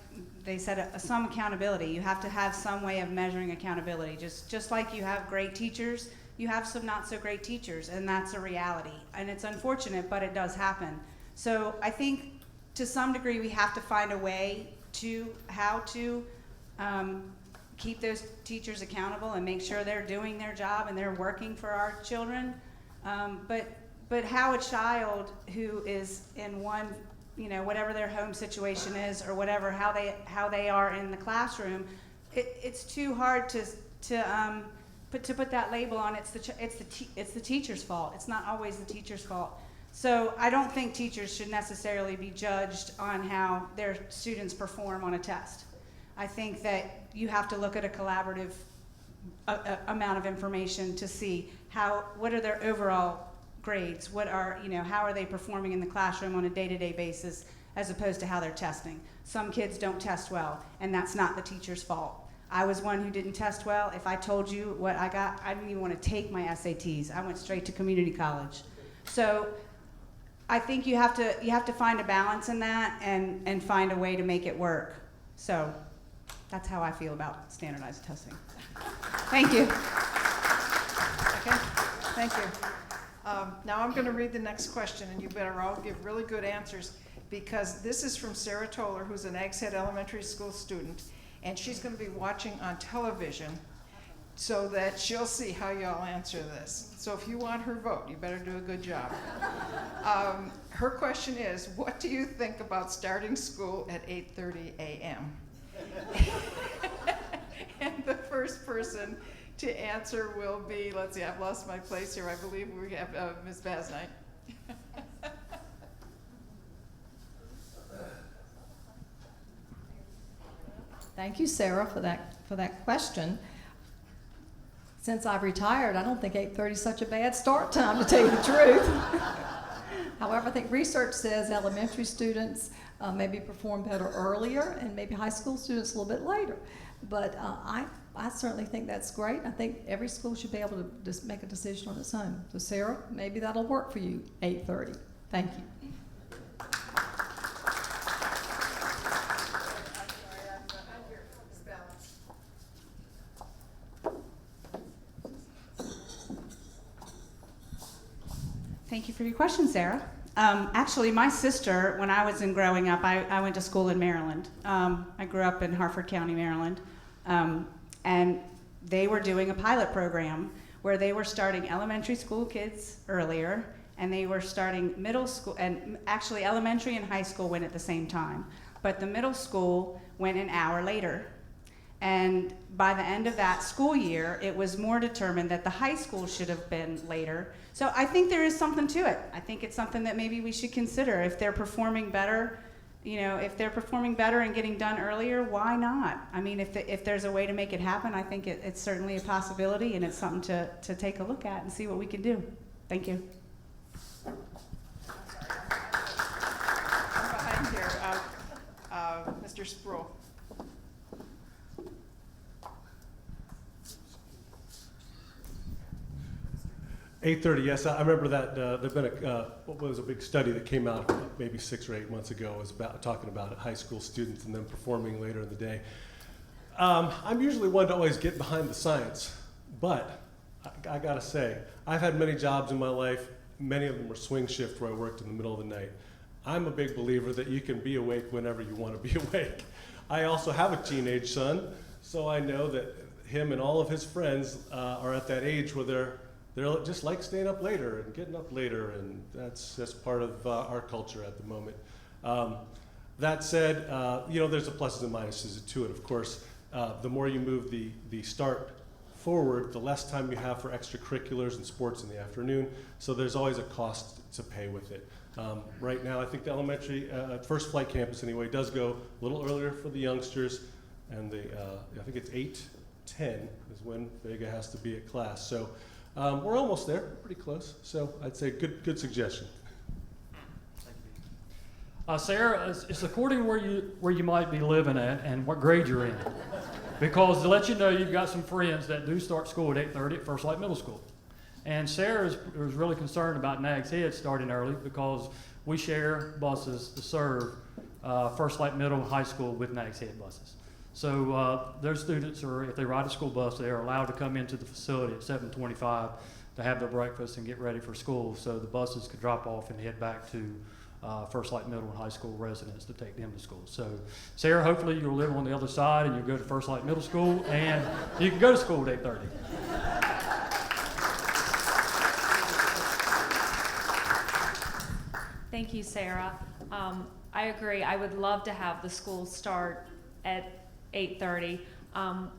they said, some accountability. You have to have some way of measuring accountability. Just like you have great teachers, you have some not so great teachers, and that's a reality. And it's unfortunate, but it does happen. So I think to some degree we have to find a way to how to keep those teachers accountable and make sure they're doing their job and they're working for our children. But how a child who is in one, whatever their home situation is or whatever, how they are in the classroom, it's too hard to put that label on. It's the teacher's fault. It's not always the teacher's fault. So I don't think teachers should necessarily be judged on how their students perform on a test. I think that you have to look at a collaborative amount of information to see what are their overall grades, how are they performing in the classroom on a day-to-day basis, as opposed to how they're testing. Some kids don't test well, and that's not the teacher's fault. I was one who didn't test well. If I told you what I got, I didn't even want to take my SATs. I went straight to community college. So I think you have to find a balance in that and find a way to make it work. So that's how I feel about standardized testing. Thank you. Okay, thank you. Now I'm going to read the next question, and you better all give really good answers, because this is from Sarah Toller, who's an Nags Head Elementary School student, and she's going to be watching on television so that she'll see how y'all answer this. So if you want her vote, you better do a good job. Her question is, what do you think about starting school at 8:30 a.m.? And the first person to answer will be, let's see, I've lost my place here. I believe we have Ms. Basnight. Thank you, Sarah, for that question. Since I've retired, I don't think 8:30 is such a bad start time, to tell you the truth. However, I think research says elementary students maybe perform better earlier, and maybe high school students a little bit later. But I certainly think that's great. I think every school should be able to just make a decision on its own. So Sarah, maybe that'll work for you, 8:30. Thank you. Thank you for your question, Sarah. Actually, my sister, when I was growing up, I went to school in Maryland. I grew up in Harford County, Maryland. And they were doing a pilot program where they were starting elementary school kids earlier, and they were starting middle school, and actually elementary and high school went at the same time. But the middle school went an hour later. And by the end of that school year, it was more determined that the high school should have been later. So I think there is something to it. I think it's something that maybe we should consider. If they're performing better, if they're performing better and getting done earlier, why not? I mean, if there's a way to make it happen, I think it's certainly a possibility, and it's something to take a look at and see what we can do. Thank you. I'm behind here. Mr. Sproul. 8:30, yes, I remember that. There's been what was a big study that came out maybe 6 or 8 months ago. It was about talking about high school students and them performing later in the day. I'm usually one to always get behind the science, but I gotta say, I've had many jobs in my life. Many of them were swing shift where I worked in the middle of the night. I'm a big believer that you can be awake whenever you want to be awake. I also have a teenage son, so I know that him and all of his friends are at that age where they're just like staying up later and getting up later, and that's just part of our culture at the moment. That said, there's the pluses and minuses to it. Of course, the more you move the start forward, the less time you have for extracurriculars and sports in the afternoon, so there's always a cost to pay with it. Right now, I think the elementary, First Flight campus anyway, does go a little earlier for the youngsters, and I think it's 8:10 is when Vega has to be at class. So we're almost there, pretty close. So I'd say good suggestion. Sarah, it's according where you might be living at and what grade you're in. Because to let you know, you've got some friends that do start school at 8:30 at First Light Middle School. And Sarah is really concerned about Nags Head starting early because we share buses to serve First Light Middle and High School with Nags Head buses. So those students, if they ride a school bus, they are allowed to come into the facility at 7:25 to have their breakfast and get ready for school, so the buses could drop off and head back to First Light Middle and High School residents to take them to school. So Sarah, hopefully you'll live on the other side and you'll go to First Light Middle School and you can go to school at 8:30. Thank you, Sarah. I agree. I would love to have the school start at 8:30.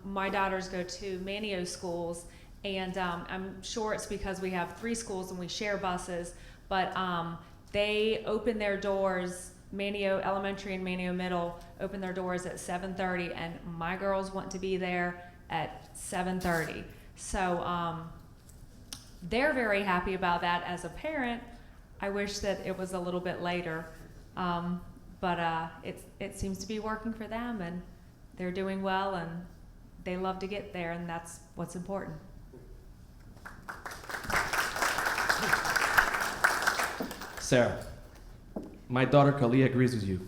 My daughters go to Manio schools, and I'm sure it's because we have 3 schools and we share buses, but they open their doors, Manio Elementary and Manio Middle open their doors at 7:30, and my girls want to be there at 7:30. So they're very happy about that. As a parent, I wish that it was a little bit later, but it seems to be working for them, and they're doing well, and they love to get there, and that's what's important. Sarah, my daughter Kalia agrees with you.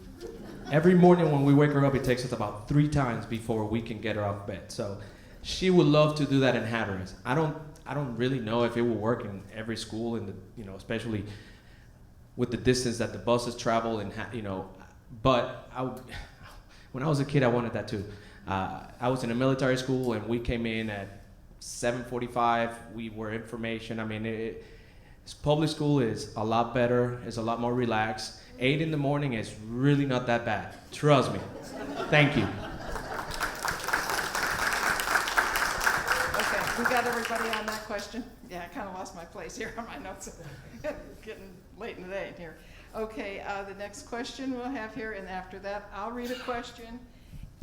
Every morning when we wake her up, it takes us about 3 times before we can get her out of bed. So she would love to do that in Hatteras. I don't really know if it will work in every school, especially with the distance that the buses travel, and but when I was a kid, I wanted that too. I was in a military school, and we came in at 7:45. We were information. I mean, public school is a lot better. It's a lot more relaxed. 8 in the morning is really not that bad. Trust me. Thank you. Okay, we got everybody on that question? Yeah, I kind of lost my place here on my notes. Getting late in the day here. Okay, the next question we'll have here, and after that, I'll read a question,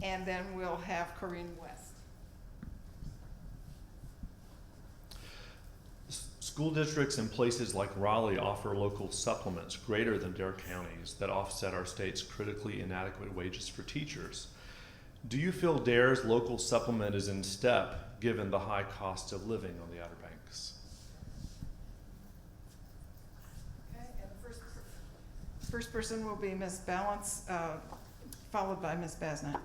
and then we'll have Corinne West. School districts in places like Raleigh offer local supplements greater than Dare County's that offset our state's critically inadequate wages for teachers. Do you feel Dare's local supplement is in step given the high cost of living on the Outer Banks? Okay, and the first person will be Ms. Ballance, followed by Ms. Basnight.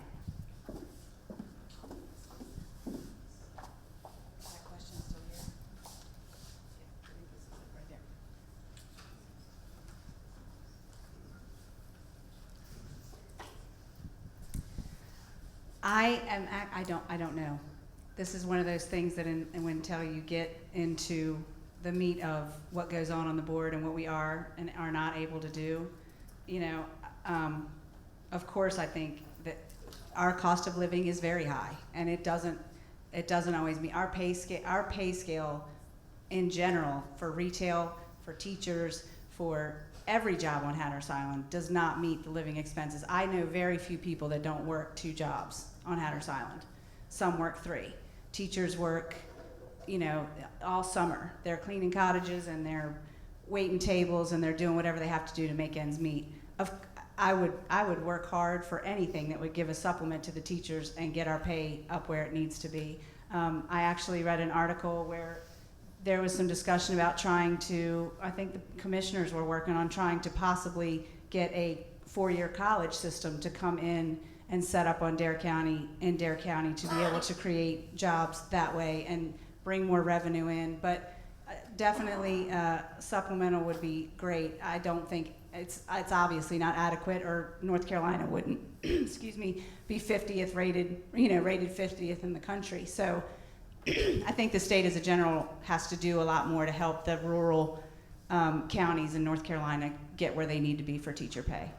I don't know. This is one of those things that until you get into the meat of what goes on the board and what we are and are not able to do, of course I think that our cost of living is very high, and it doesn't always meet our pay scale in general for retail, for teachers, for every job on Hatteras Island does not meet the living expenses. I know very few people that don't work 2 jobs on Hatteras Island. Some work 3. Teachers work, all summer. They're cleaning cottages and they're waiting tables and they're doing whatever they have to do to make ends meet. I would work hard for anything that would give a supplement to the teachers and get our pay up where it needs to be. I actually read an article where there was some discussion about trying to, I think the commissioners were working on trying to possibly get a 4-year college system to come in and set up in Dare County to be able to create jobs that way and bring more revenue in. But definitely supplemental would be great. I don't think it's obviously not adequate, or North Carolina wouldn't, excuse me, be 50th rated 50th in the country. So I think the state as a general has to do a lot more to help the rural counties in North Carolina get where they need to be for teacher pay.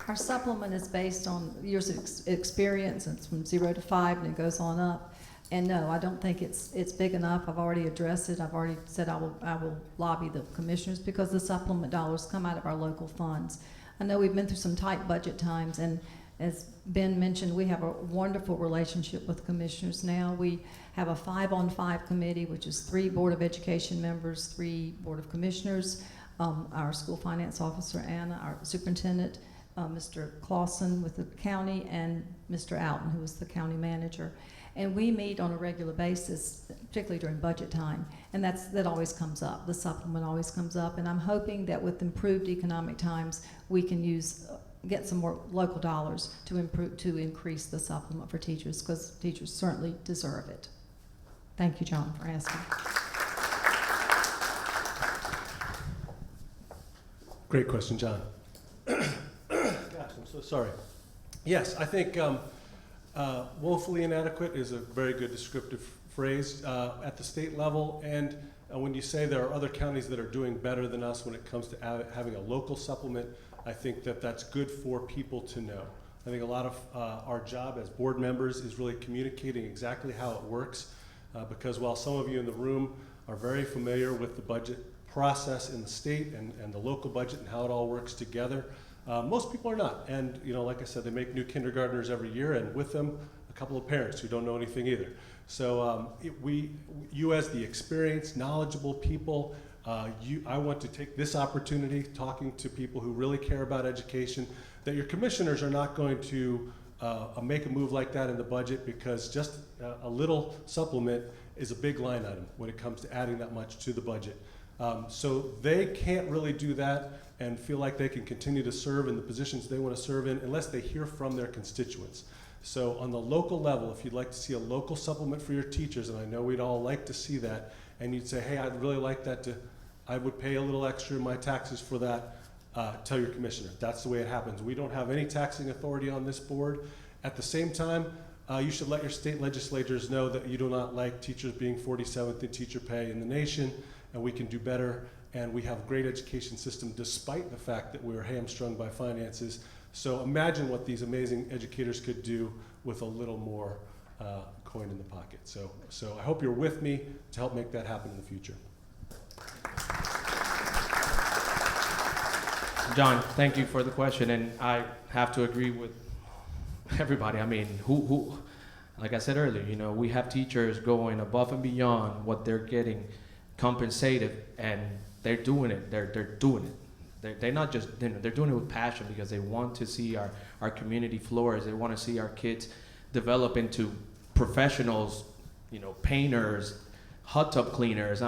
Our supplement is based on years of experience, and it's from 0 to 5, and it goes on up. And no, I don't think it's big enough. I've already addressed it. I've already said I will lobby the commissioners, because the supplement dollars come out of our local funds. I know we've been through some tight budget times, and as Ben mentioned, we have a wonderful relationship with commissioners now. We have a 5-on-5 committee, which is 3 Board of Education members, 3 Board of Commissioners, our school finance officer, Anna, our superintendent, Mr. Clausen with the county, and Mr. Alton, who is the county manager. And we meet on a regular basis, particularly during budget time, and that always comes up. The supplement always comes up, and I'm hoping that with improved economic times, we can get some more local dollars to increase the supplement for teachers, because teachers certainly deserve it. Thank you, John, for asking. Great question, John. Gosh, I'm so sorry. Yes, I think woefully inadequate is a very good descriptive phrase at the state level. And when you say there are other counties that are doing better than us when it comes to having a local supplement, I think that that's good for people to know. I think a lot of our job as board members is really communicating exactly how it works, because while some of you in the room are very familiar with the budget process in the state and the local budget and how it all works together, most people are not. And like I said, they make new kindergartners every year, and with them a couple of parents who don't know anything either. So you as the experienced, knowledgeable people, I want to take this opportunity, talking to people who really care about education, that your commissioners are not going to make a move like that in the budget, because just a little supplement is a big line item when it comes to adding that much to the budget. So they can't really do that and feel like they can continue to serve in the positions they want to serve in unless they hear from their constituents. So on the local level, if you'd like to see a local supplement for your teachers, and I know we'd all like to see that, and you'd say, hey, I'd really like that I would pay a little extra in my taxes for that, tell your commissioner. That's the way it happens. We don't have any taxing authority on this board. At the same time, you should let your state legislators know that you do not like teachers being 47th in teacher pay in the nation, and we can do better. And we have a great education system despite the fact that we're hamstrung by finances. So imagine what these amazing educators could do with a little more coin in the pocket. So I hope you're with me to help make that happen in the future. John, thank you for the question, and I have to agree with everybody. I mean, who like I said earlier, we have teachers going above and beyond what they're getting compensated, and they're doing it. They're doing it. They're not just, they're doing it with passion, because they want to see our community flourish. They want to see our kids develop into professionals, painters, hot tub cleaners,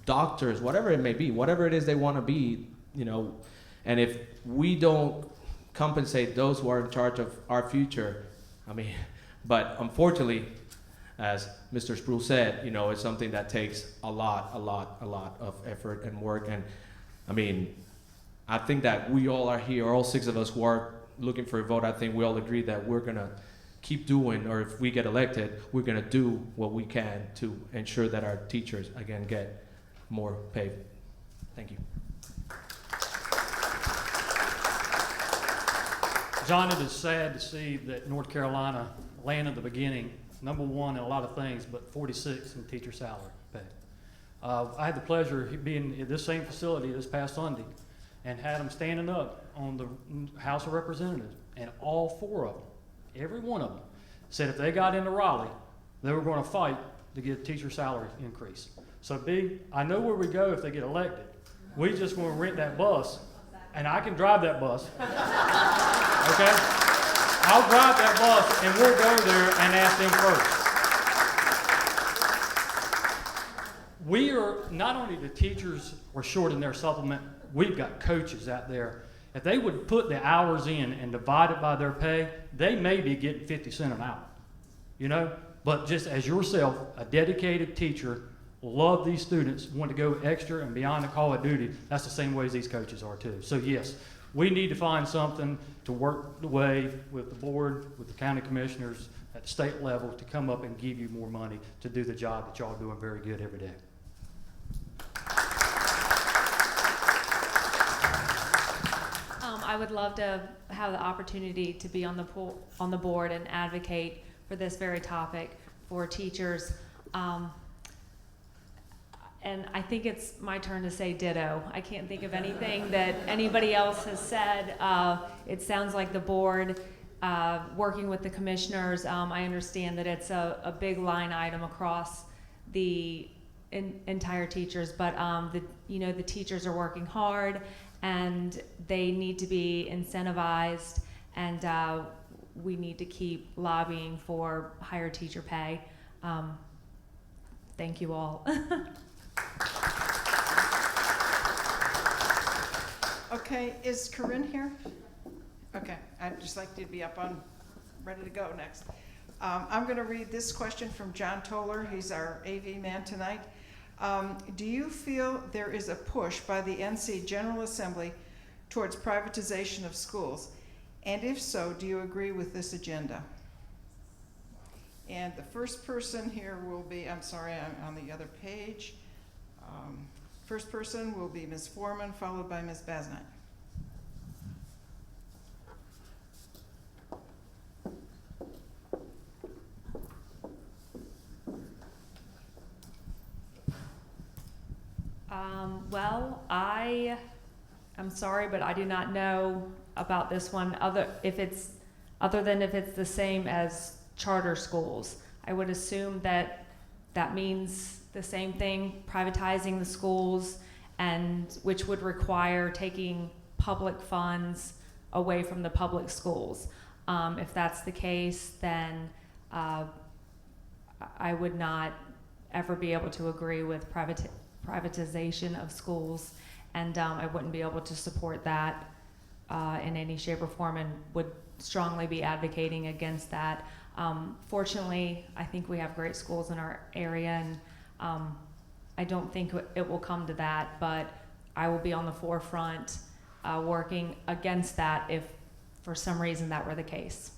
doctors, whatever it may be, whatever it is they want to be, and if we don't compensate those who are in charge of our future, but unfortunately, as Mr. Sproul said, it's something that takes a lot of effort and work. And I think that we all are here, all 6 of us who are looking for a vote, I think we all agree that we're gonna keep doing, or if we get elected, we're gonna do what we can to ensure that our teachers, again, get more pay. Thank you. John, it is sad to see that North Carolina land in the beginning, #1 in a lot of things, but 46 in teacher salary pay. I had the pleasure of being at this same facility this past Sunday and had them standing up on the House of Representatives, and all 4 of them, every one of them, said if they got into Raleigh, they were going to fight to get a teacher salary increase. So B, I know where we go if they get elected. We just want to rent that bus, and I can drive that bus. Okay? I'll drive that bus, and we'll go there and ask them first. We are, not only the teachers are short in their supplement, we've got coaches out there. If they would put the hours in and divide it by their pay, they may be getting 50 cents an hour, you know? But just as yourself, a dedicated teacher, love these students, want to go extra and beyond the call of duty, that's the same way as these coaches are too. So yes, we need to find something to work the way with the board, with the county commissioners at the state level to come up and give you more money to do the job that y'all are doing very good every day. I would love to have the opportunity to be on the board and advocate for this very topic for teachers. And I think it's my turn to say ditto. I can't think of anything that anybody else has said. It sounds like the board, working with the commissioners, I understand that it's a big line item across the entire teachers, but the teachers are working hard and they need to be incentivized, and we need to keep lobbying for higher teacher pay. Thank you all. Okay, is Corinne here? Okay, I'd just like to be up on, ready to go next. I'm going to read this question from John Toller. He's our AV man tonight. Do you feel there is a push by the NC General Assembly towards privatization of schools? And if so, do you agree with this agenda? And the first person here will be, I'm sorry, I'm on the other page. First person will be Ms. Foreman, followed by Ms. Basnight. Well, I'm sorry, but I do not know about this one other than if it's the same as charter schools. I would assume that means the same thing, privatizing the schools, and which would require taking public funds away from the public schools. If that's the case, then I would not ever be able to agree with privatization of schools, and I wouldn't be able to support that in any shape or form, and would strongly be advocating against that. Fortunately, I think we have great schools in our area, and I don't think it will come to that, but I will be on the forefront working against that if for some reason that were the case.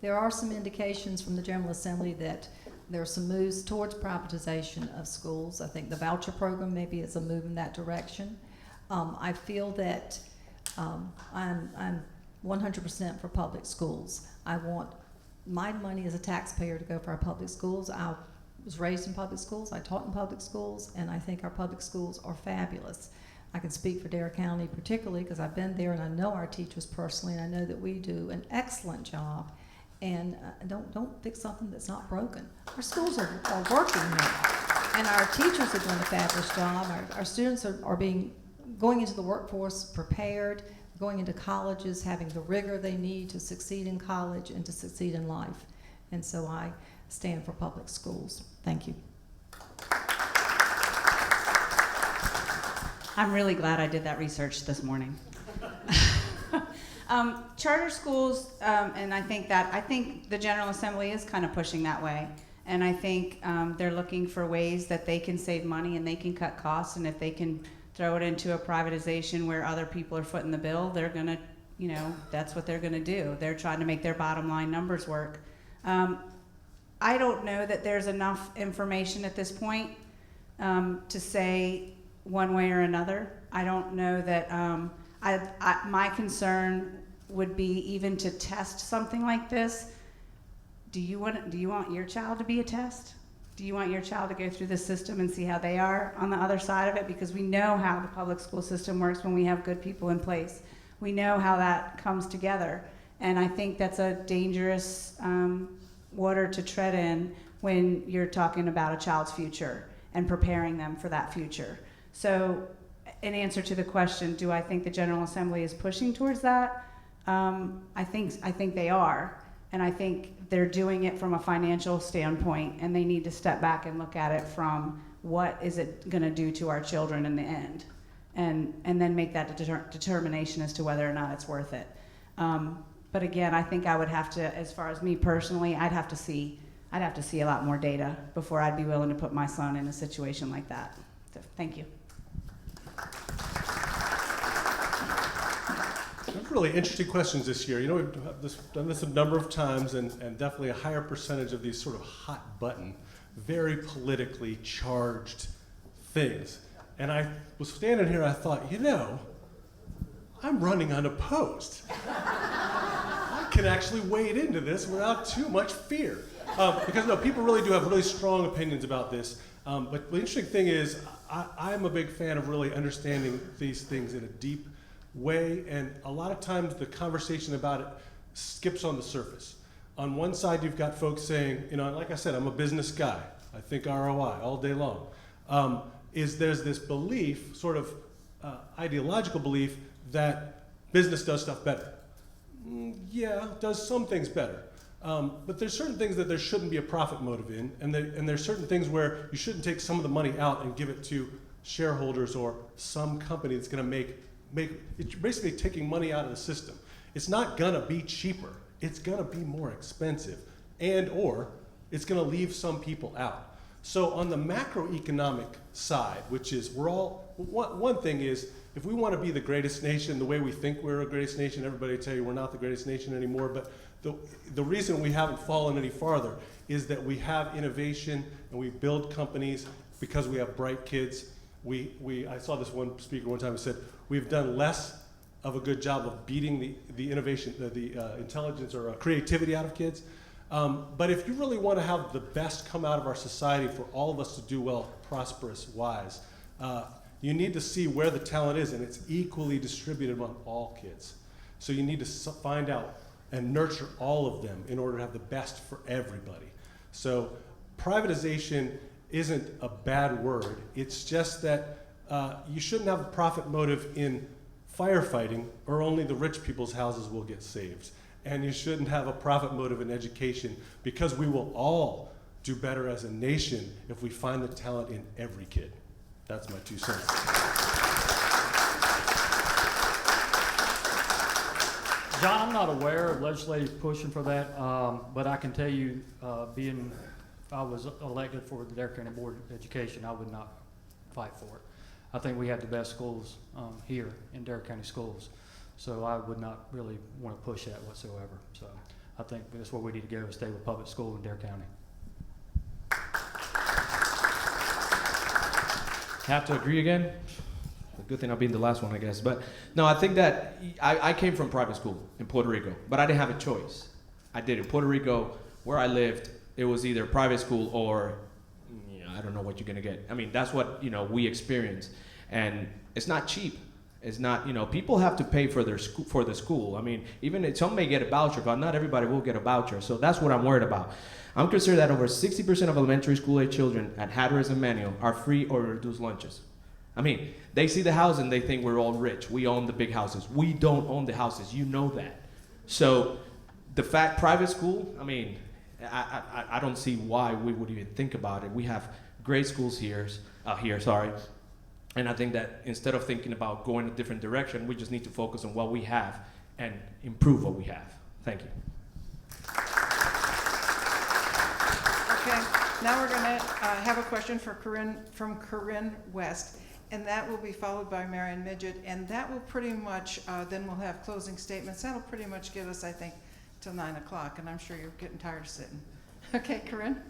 There are some indications from the General Assembly that there are some moves towards privatization of schools. I think the voucher program maybe is a move in that direction. I feel that I'm 100% for public schools. I want my money as a taxpayer to go for our public schools. I was raised in public schools, I taught in public schools, and I think our public schools are fabulous. I can speak for Dare County particularly because I've been there and I know our teachers personally, and I know that we do an excellent job. And don't fix something that's not broken. Our schools are working now, and our teachers are doing a fabulous job. Our students are going into the workforce prepared, going into colleges, having the rigor they need to succeed in college and to succeed in life. And so I stand for public schools. Thank you. I'm really glad I did that research this morning. Charter schools, and I think the General Assembly is kind of pushing that way. And I think they're looking for ways that they can save money and they can cut costs. And if they can throw it into a privatization where other people are footing the bill, they're gonna, that's what they're gonna do. They're trying to make their bottom line numbers work. I don't know that there's enough information at this point to say one way or another. I don't know that, my concern would be even to test something like this. Do you want your child to be a test? Do you want your child to go through the system and see how they are on the other side of it? Because we know how the public school system works when we have good people in place. We know how that comes together. And I think that's a dangerous water to tread in when you're talking about a child's future and preparing them for that future. So in answer to the question, do I think the General Assembly is pushing towards that? I think they are. And I think they're doing it from a financial standpoint, and they need to step back and look at it from what is it going to do to our children in the end, and then make that determination as to whether or not it's worth it. But again, I think I would have to, as far as me personally, I'd have to see a lot more data before I'd be willing to put my son in a situation like that. So, thank you. Really interesting questions this year. We've done this a number of times, and definitely a higher percentage of these sort of hot button, very politically charged things. And I was standing here, I thought, I'm running unopposed. I can actually wade into this without too much fear. Because people really do have really strong opinions about this. But the interesting thing is, I'm a big fan of really understanding these things in a deep way, and a lot of times the conversation about it skips on the surface. On one side, you've got folks saying, like I said, I'm a business guy. I think ROI all day long. There's this belief, sort of ideological belief, that business does stuff better. Yeah, does some things better. But there's certain things that there shouldn't be a profit motive in, and there's certain things where you shouldn't take some of the money out and give it to shareholders or some company that's going to it's basically taking money out of the system. It's not gonna be cheaper. It's gonna be more expensive, or it's gonna leave some people out. So on the macroeconomic side, which is one thing is, if we want to be the greatest nation the way we think we're the greatest nation, everybody will tell you we're not the greatest nation anymore. But the reason we haven't fallen any farther is that we have innovation and we build companies because we have bright kids. I saw this one speaker one time who said, we've done less of a good job of beating the innovation, the intelligence or creativity out of kids. But if you really want to have the best come out of our society for all of us to do well, prosperous, wise, you need to see where the talent is, and it's equally distributed among all kids. So you need to find out and nurture all of them in order to have the best for everybody. So privatization isn't a bad word. It's just that you shouldn't have a profit motive in firefighting, or only the rich people's houses will get saved. And you shouldn't have a profit motive in education, because we will all do better as a nation if we find the talent in every kid. That's my 2 cents. John, I'm not aware of legislative pushing for that, but I can tell you, if I was elected for the Dare County Board of Education, I would not fight for it. I think we have the best schools here in Dare County schools, so I would not really want to push that whatsoever. So I think that's where we need to go, is stay with public school in Dare County. Have to agree again. Good thing I'll be in the last one, I guess. But no, I think that I came from private school in Puerto Rico, but I didn't have a choice. I did. In Puerto Rico, where I lived, it was either private school or I don't know what you're gonna get. I mean, that's what we experience, and it's not cheap. It's not, people have to pay for the school. I mean, even if some may get a voucher, but not everybody will get a voucher. So that's what I'm worried about. I'm concerned that over 60% of elementary school age children at Hatteras and Manual are free or reduced lunches. I mean, they see the house and they think we're all rich. We own the big houses. We don't own the houses. You know that. So the fact private school, I mean, I don't see why we would even think about it. We have great schools here, and I think that instead of thinking about going a different direction, we just need to focus on what we have and improve what we have. Thank you. Okay, now we're going to have a question for from Corinne West, and that will be followed by Marion Midget, and that will pretty much, then we'll have closing statements. That'll pretty much get us, I think, till 9 o'clock, and I'm sure you're getting tired of sitting. Okay, Corinne?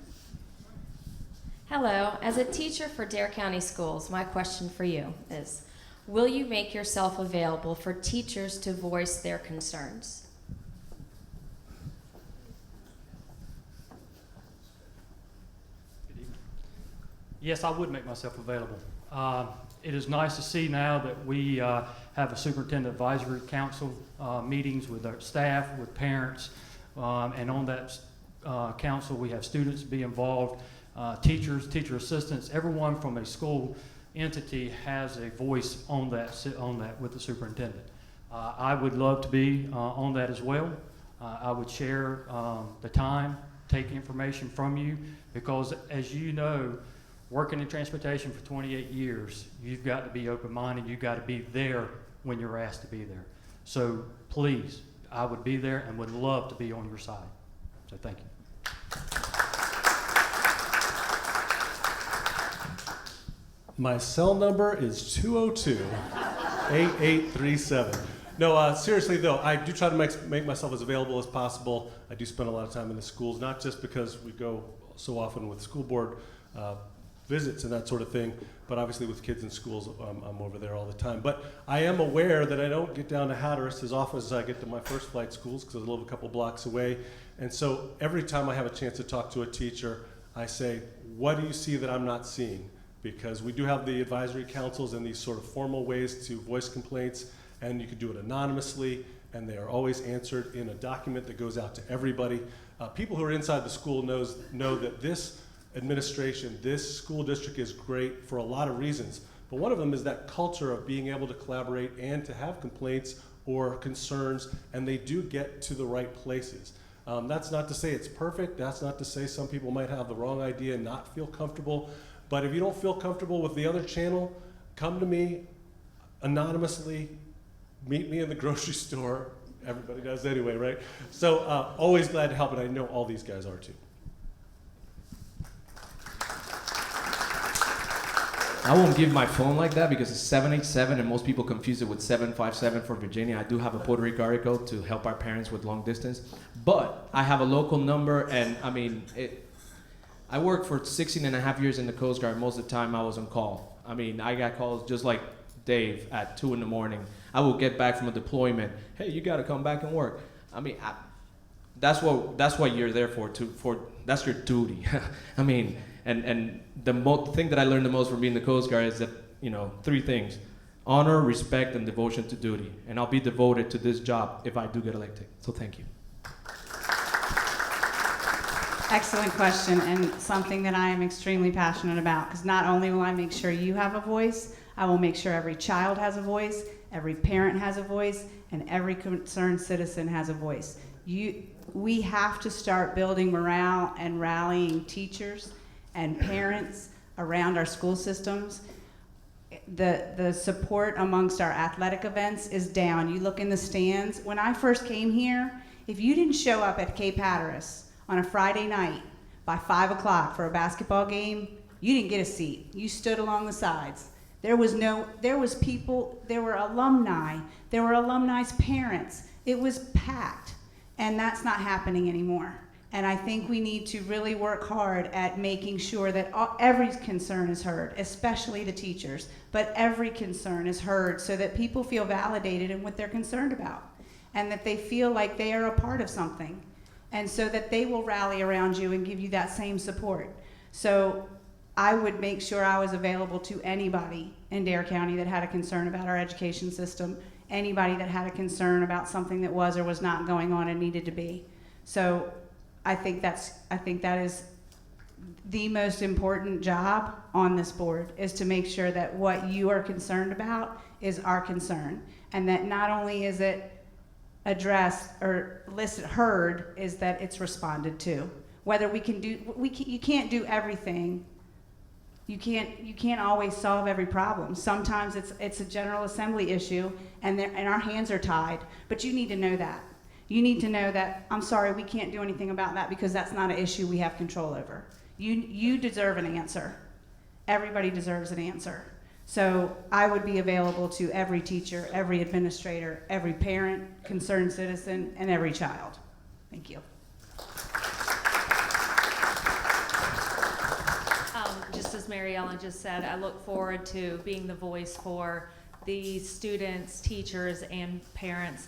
Hello. As a teacher for Dare County Schools, my question for you is, will you make yourself available for teachers to voice their concerns? Yes, I would make myself available. It is nice to see now that we have a superintendent advisory council meetings with our staff, with parents, and on that council we have students be involved, teachers, teacher assistants, everyone from a school entity has a voice on that with the superintendent. I would love to be on that as well. I would share the time, take information from you, because as you know, working in transportation for 28 years, you've got to be open-minded. You've got to be there when you're asked to be there. So please, I would be there and would love to be on your side. So thank you. My cell number is 202-8837. No, seriously though, I do try to make myself as available as possible. I do spend a lot of time in the schools, not just because we go so often with school board visits and that sort of thing, but obviously with kids in schools, I'm over there all the time. But I am aware that I don't get down to Hatteras as often as I get to my first flight schools, because I live a couple blocks away. And so every time I have a chance to talk to a teacher, I say, what do you see that I'm not seeing? Because we do have the advisory councils and these sort of formal ways to voice complaints, and you can do it anonymously, and they are always answered in a document that goes out to everybody. People who are inside the school know that this administration, this school district is great for a lot of reasons, but one of them is that culture of being able to collaborate and to have complaints or concerns, and they do get to the right places. That's not to say it's perfect. That's not to say some people might have the wrong idea and not feel comfortable. But if you don't feel comfortable with the other channel, come to me anonymously, meet me in the grocery store. Everybody does anyway, right? So always glad to help, and I know all these guys are too. I won't give my phone like that because it's 787 and most people confuse it with 757 for Virginia. I do have a Puerto Rico area code to help our parents with long distance. But I have a local number, and I mean, I worked for 16 and a half years in the Coast Guard. Most of the time I was on call. I mean, I got calls just like Dave at 2 in the morning. I will get back from a deployment. Hey, you gotta come back and work. I mean, that's what you're there for that's your duty. I mean, and the thing that I learned the most from being in the Coast Guard is that, 3 things: honor, respect, and devotion to duty. And I'll be devoted to this job if I do get elected. So thank you. Excellent question, and something that I am extremely passionate about, because not only will I make sure you have a voice, I will make sure every child has a voice, every parent has a voice, and every concerned citizen has a voice. We have to start building morale and rallying teachers and parents around our school systems. The support amongst our athletic events is down. You look in the stands. When I first came here, if you didn't show up at Cape Hatteras on a Friday night by 5 o'clock for a basketball game, you didn't get a seat. You stood along the sides. There were alumni, there were alumni's parents. It was packed, and that's not happening anymore. And I think we need to really work hard at making sure that every concern is heard, especially the teachers, but every concern is heard so that people feel validated in what they're concerned about, and that they feel like they are a part of something, and so that they will rally around you and give you that same support. So I would make sure I was available to anybody in Dare County that had a concern about our education system, anybody that had a concern about something that was or was not going on and needed to be. So I think that is the most important job on this board, is to make sure that what you are concerned about is our concern, and that not only is it addressed or heard, is that it's responded to. Whether you can't do everything You can't always solve every problem. Sometimes it's a General Assembly issue, and our hands are tied. But you need to know that. You need to know that, I'm sorry, we can't do anything about that because that's not an issue we have control over. You deserve an answer. Everybody deserves an answer. So I would be available to every teacher, every administrator, every parent, concerned citizen, and every child. Thank you. Just as Mary Ellen just said, I look forward to being the voice for the students, teachers, and parents.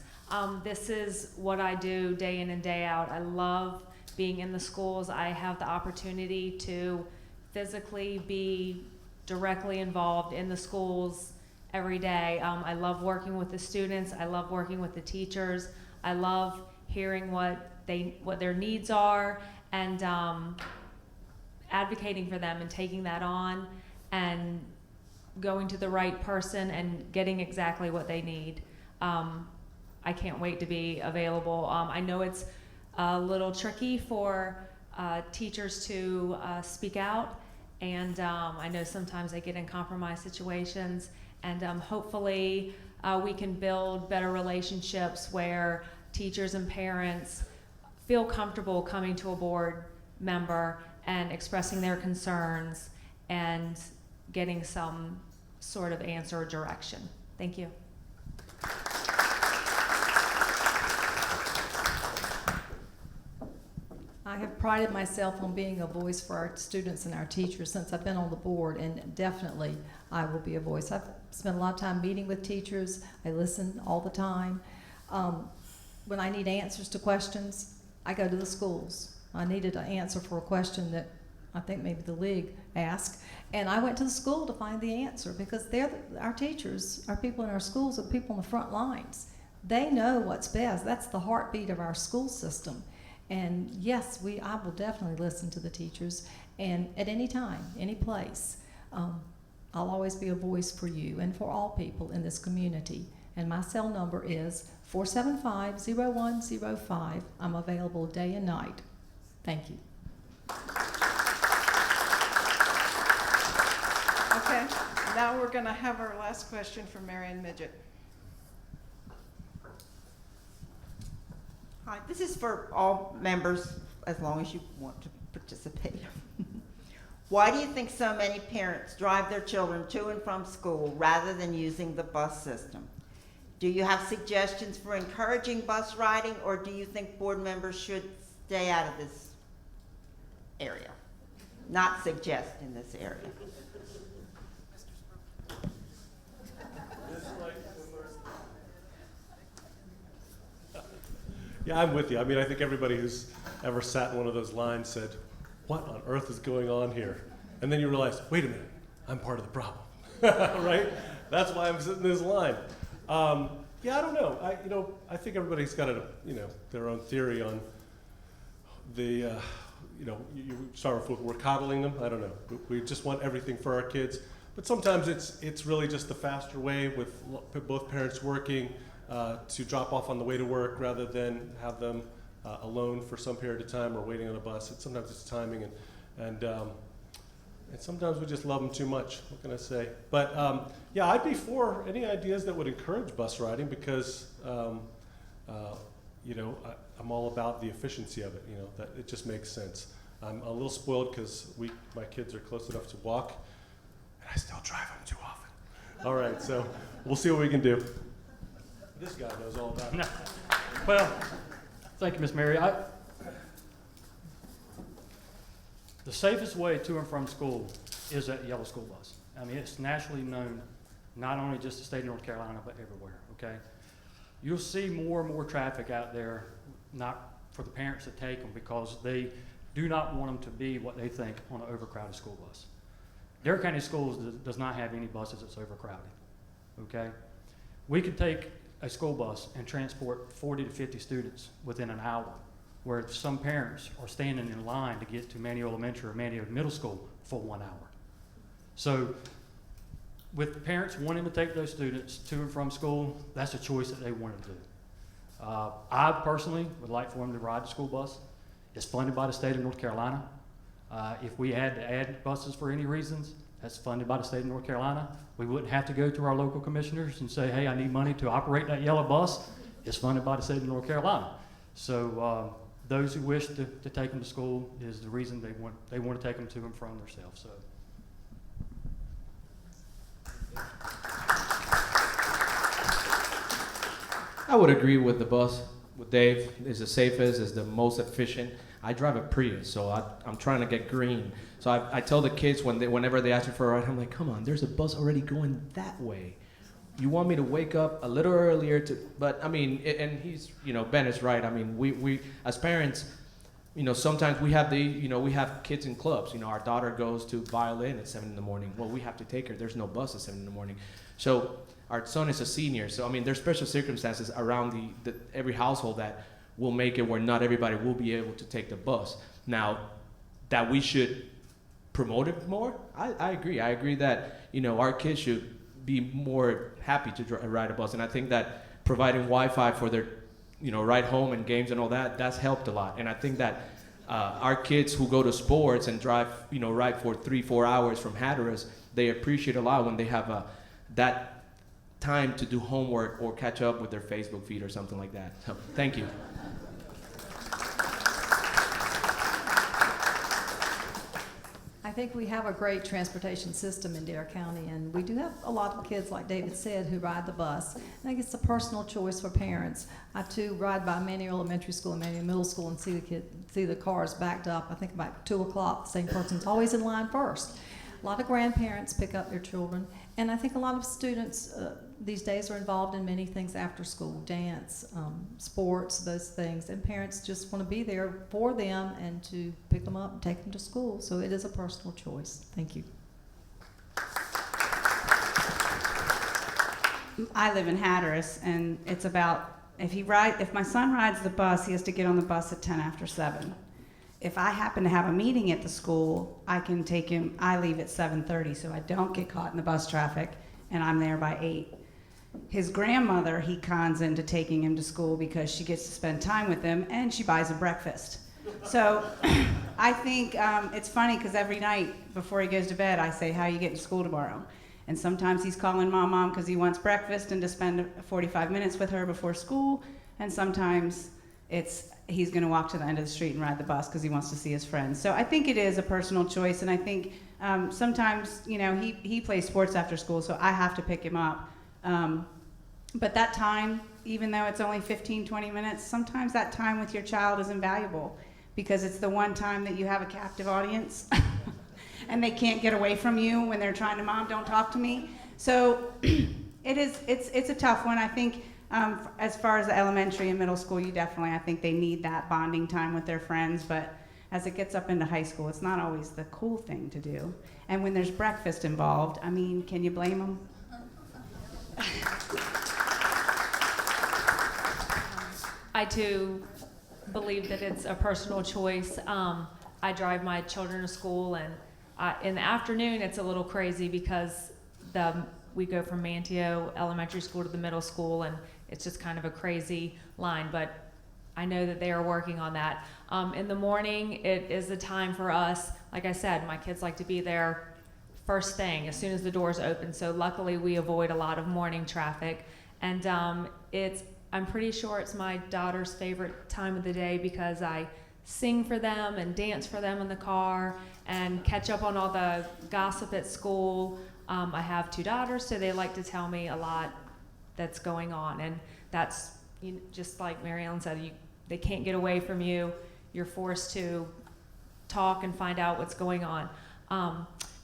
This is what I do day in and day out. I love being in the schools. I have the opportunity to physically be directly involved in the schools every day. I love working with the students. I love working with the teachers. I love hearing what their needs are and advocating for them and taking that on and going to the right person and getting exactly what they need. I can't wait to be available. I know it's a little tricky for teachers to speak out, and I know sometimes they get in compromised situations, and hopefully we can build better relationships where teachers and parents feel comfortable coming to a board member and expressing their concerns and getting some sort of answer or direction. Thank you. I have prided myself on being a voice for our students and our teachers since I've been on the board, and definitely I will be a voice. I've spent a lot of time meeting with teachers. I listen all the time. When I need answers to questions, I go to the schools. I needed an answer for a question that I think maybe the league asked, and I went to the school to find the answer because our teachers, our people in our schools are people on the front lines. They know what's best. That's the heartbeat of our school system. And yes, I will definitely listen to the teachers, and at any time, any place, I'll always be a voice for you and for all people in this community. And my cell number is 475-0105. I'm available day and night. Thank you. Okay, now we're going to have our last question from Marion Midget. Hi, this is for all members, as long as you want to participate. Why do you think so many parents drive their children to and from school rather than using the bus system? Do you have suggestions for encouraging bus riding, or do you think board members should stay out of this area? Not suggest in this area. Yeah, I'm with you. I mean, I think everybody who's ever sat in one of those lines said, what on earth is going on here? And then you realize, wait a minute, I'm part of the problem, right? That's why I'm sitting in this line. Yeah, I don't know. I think everybody's got their own theory on the, you start with we're coddling them. I don't know. We just want everything for our kids. But sometimes it's really just the faster way with both parents working to drop off on the way to work rather than have them alone for some period of time or waiting on a bus. Sometimes it's timing, and sometimes we just love them too much. What can I say? But yeah, I'd be for any ideas that would encourage bus riding because I'm all about the efficiency of it. That it just makes sense. I'm a little spoiled because my kids are close enough to walk, and I still drive them too often. All right, so we'll see what we can do. This guy knows all about it. Well, thank you, Miss Mary. The safest way to and from school is that yellow school bus. I mean, it's nationally known, not only just the state of North Carolina, but everywhere, okay? You'll see more and more traffic out there, not for the parents to take them because they do not want them to be what they think on an overcrowded school bus. Dare County Schools does not have any buses that's overcrowded, okay? We could take a school bus and transport 40 to 50 students within an hour, where some parents are standing in line to get to Manny Elementary or Manny Middle School for 1 hour. So with parents wanting to take those students to and from school, that's a choice that they want to do. I personally would like for them to ride the school bus. It's funded by the state of North Carolina. If we had to add buses for any reasons, That's funded by the state of North Carolina. We wouldn't have to go to our local commissioners and say, hey, I need money to operate that yellow bus. It's funded by the state of North Carolina. So those who wish to take them to school is the reason they want to take them to and from themselves. So. I would agree with the bus, with Dave. It's the safest, it's the most efficient. I drive a Prius, so I'm trying to get green. So I tell the kids whenever they ask me for a ride, I'm like, come on, there's a bus already going that way. You want me to wake up a little earlier but I mean, and he's, Ben is right. I mean, we as parents, sometimes we have we have kids in clubs. Our daughter goes to violin at 7 in the morning. Well, we have to take her. There's no bus at 7 in the morning. So our son is a senior. So, I mean, there's special circumstances around every household that will make it where not everybody will be able to take the bus. Now, that we should promote it more, I agree. I agree that, our kids should be more happy to ride a bus. And I think that providing Wi-Fi for their, ride home and games and all that, that's helped a lot. And I think that our kids who go to sports and drive, ride for 3-4 hours from Hatteras, they appreciate a lot when they have that time to do homework or catch up with their Facebook feed or something like that. So, thank you. I think we have a great transportation system in Dare County, and we do have a lot of kids, like David said, who ride the bus. I think it's a personal choice for parents. I too ride by Manual Elementary School and Manual Middle School and see the cars backed up. I think about 2 o'clock, the same person's always in line first. A lot of grandparents pick up their children, and I think a lot of students these days are involved in many things after school, dance, sports, those things, and parents just want to be there for them and to pick them up and take them to school. So it is a personal choice. Thank you. I live in Hatteras, and it's about, if my son rides the bus, he has to get on the bus at 10 after 7. If I happen to have a meeting at the school, I can take him, I leave at 7:30, so I don't get caught in the bus traffic, and I'm there by 8. His grandmother, he cons into taking him to school because she gets to spend time with him, and she buys him breakfast. So I think it's funny because every night before he goes to bed, I say, how are you getting to school tomorrow? And sometimes he's calling mom because he wants breakfast and to spend 45 minutes with her before school, and sometimes he's going to walk to the end of the street and ride the bus because he wants to see his friends. So I think it is a personal choice, and I think sometimes, he plays sports after school, so I have to pick him up. But that time, even though it's only 15, 20 minutes, sometimes that time with your child is invaluable because it's the one time that you have a captive audience and they can't get away from you when they're trying to, Mom, don't talk to me. So it's a tough one. I think as far as the elementary and middle school, I think they need that bonding time with their friends, but as it gets up into high school, it's not always the cool thing to do. And when there's breakfast involved, I mean, can you blame them? I too believe that it's a personal choice. I drive my children to school, and in the afternoon it's a little crazy because we go from Manteo Elementary School to the middle school, and it's just kind of a crazy line, but I know that they are working on that. In the morning, it is a time for us, like I said, my kids like to be there first thing, as soon as the doors open, so luckily we avoid a lot of morning traffic, and I'm pretty sure it's my daughter's favorite time of the day because I sing for them and dance for them in the car and catch up on all the gossip at school. I have 2 daughters, so they like to tell me a lot that's going on, and that's just like Mary Ellen said, they can't get away from you. You're forced to talk and find out what's going on.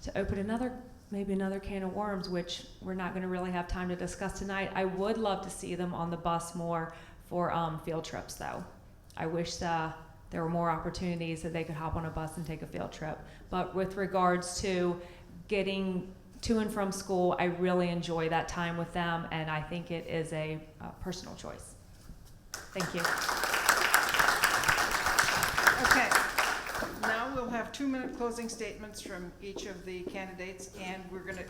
To open maybe another can of worms, which we're not going to really have time to discuss tonight, I would love to see them on the bus more for field trips, though. I wish there were more opportunities that they could hop on a bus and take a field trip. But with regards to getting to and from school, I really enjoy that time with them, and I think it is a personal choice. Thank you. Okay. Now we'll have 2-minute closing statements from each of the candidates, and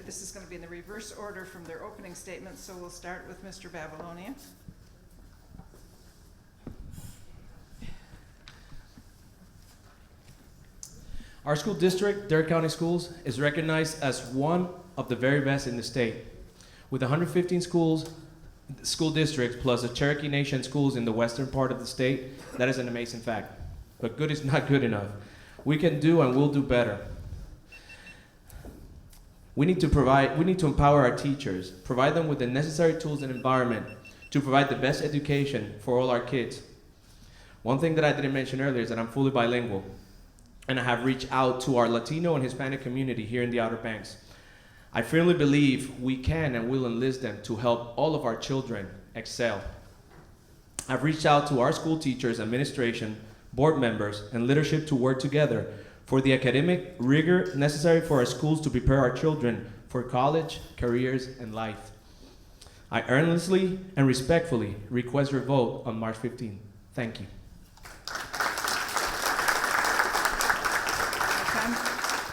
this is going to be in the reverse order from their opening statements, so we'll start with Mr. Babilonia. Our school district, Dare County Schools, is recognized as one of the very best in the state. With 115 school districts plus the Cherokee Nation schools in the western part of the state, that is an amazing fact. But good is not good enough. We can do and will do better. We need to empower our teachers, provide them with the necessary tools and environment to provide the best education for all our kids. One thing that I didn't mention earlier is that I'm fully bilingual, and I have reached out to our Latino and Hispanic community here in the Outer Banks. I firmly believe we can and will enlist them to help all of our children excel. I've reached out to our school teachers, administration, board members, and leadership to work together for the academic rigor necessary for our schools to prepare our children for college, careers, and life. I earnestly and respectfully request your vote on March 15th. Thank you. Okay.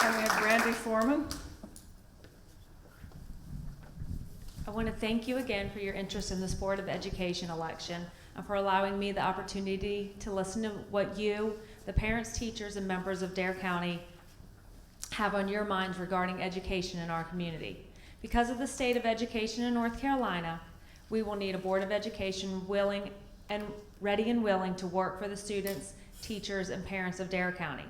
And we have Brandy Foreman. I want to thank you again for your interest in this Board of Education election and for allowing me the opportunity to listen to what you, the parents, teachers, and members of Dare County have on your minds regarding education in our community. Because of the state of education in North Carolina, we will need a Board of Education ready and willing to work for the students, teachers, and parents of Dare County.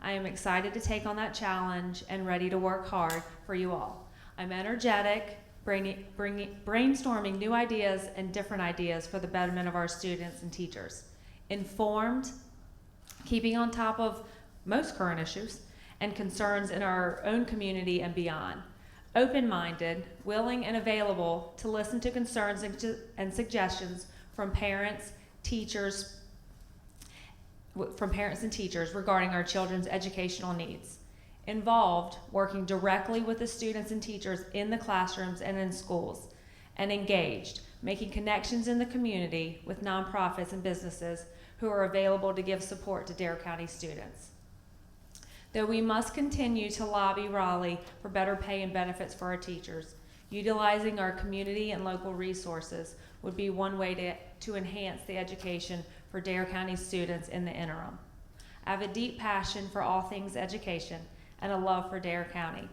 I am excited to take on that challenge and ready to work hard for you all. I'm energetic, brainstorming new ideas and different ideas for the betterment of our students and teachers. Informed, keeping on top of most current issues and concerns in our own community and beyond. Open-minded, willing and available to listen to concerns and suggestions from parents, teachers, regarding our children's educational needs. Involved, working directly with the students and teachers in the classrooms and in schools. And engaged, making connections in the community with nonprofits and businesses who are available to give support to Dare County students. Though we must continue to lobby Raleigh for better pay and benefits for our teachers, utilizing our community and local resources would be one way to enhance the education for Dare County students in the interim. I have a deep passion for all things education and a love for Dare County.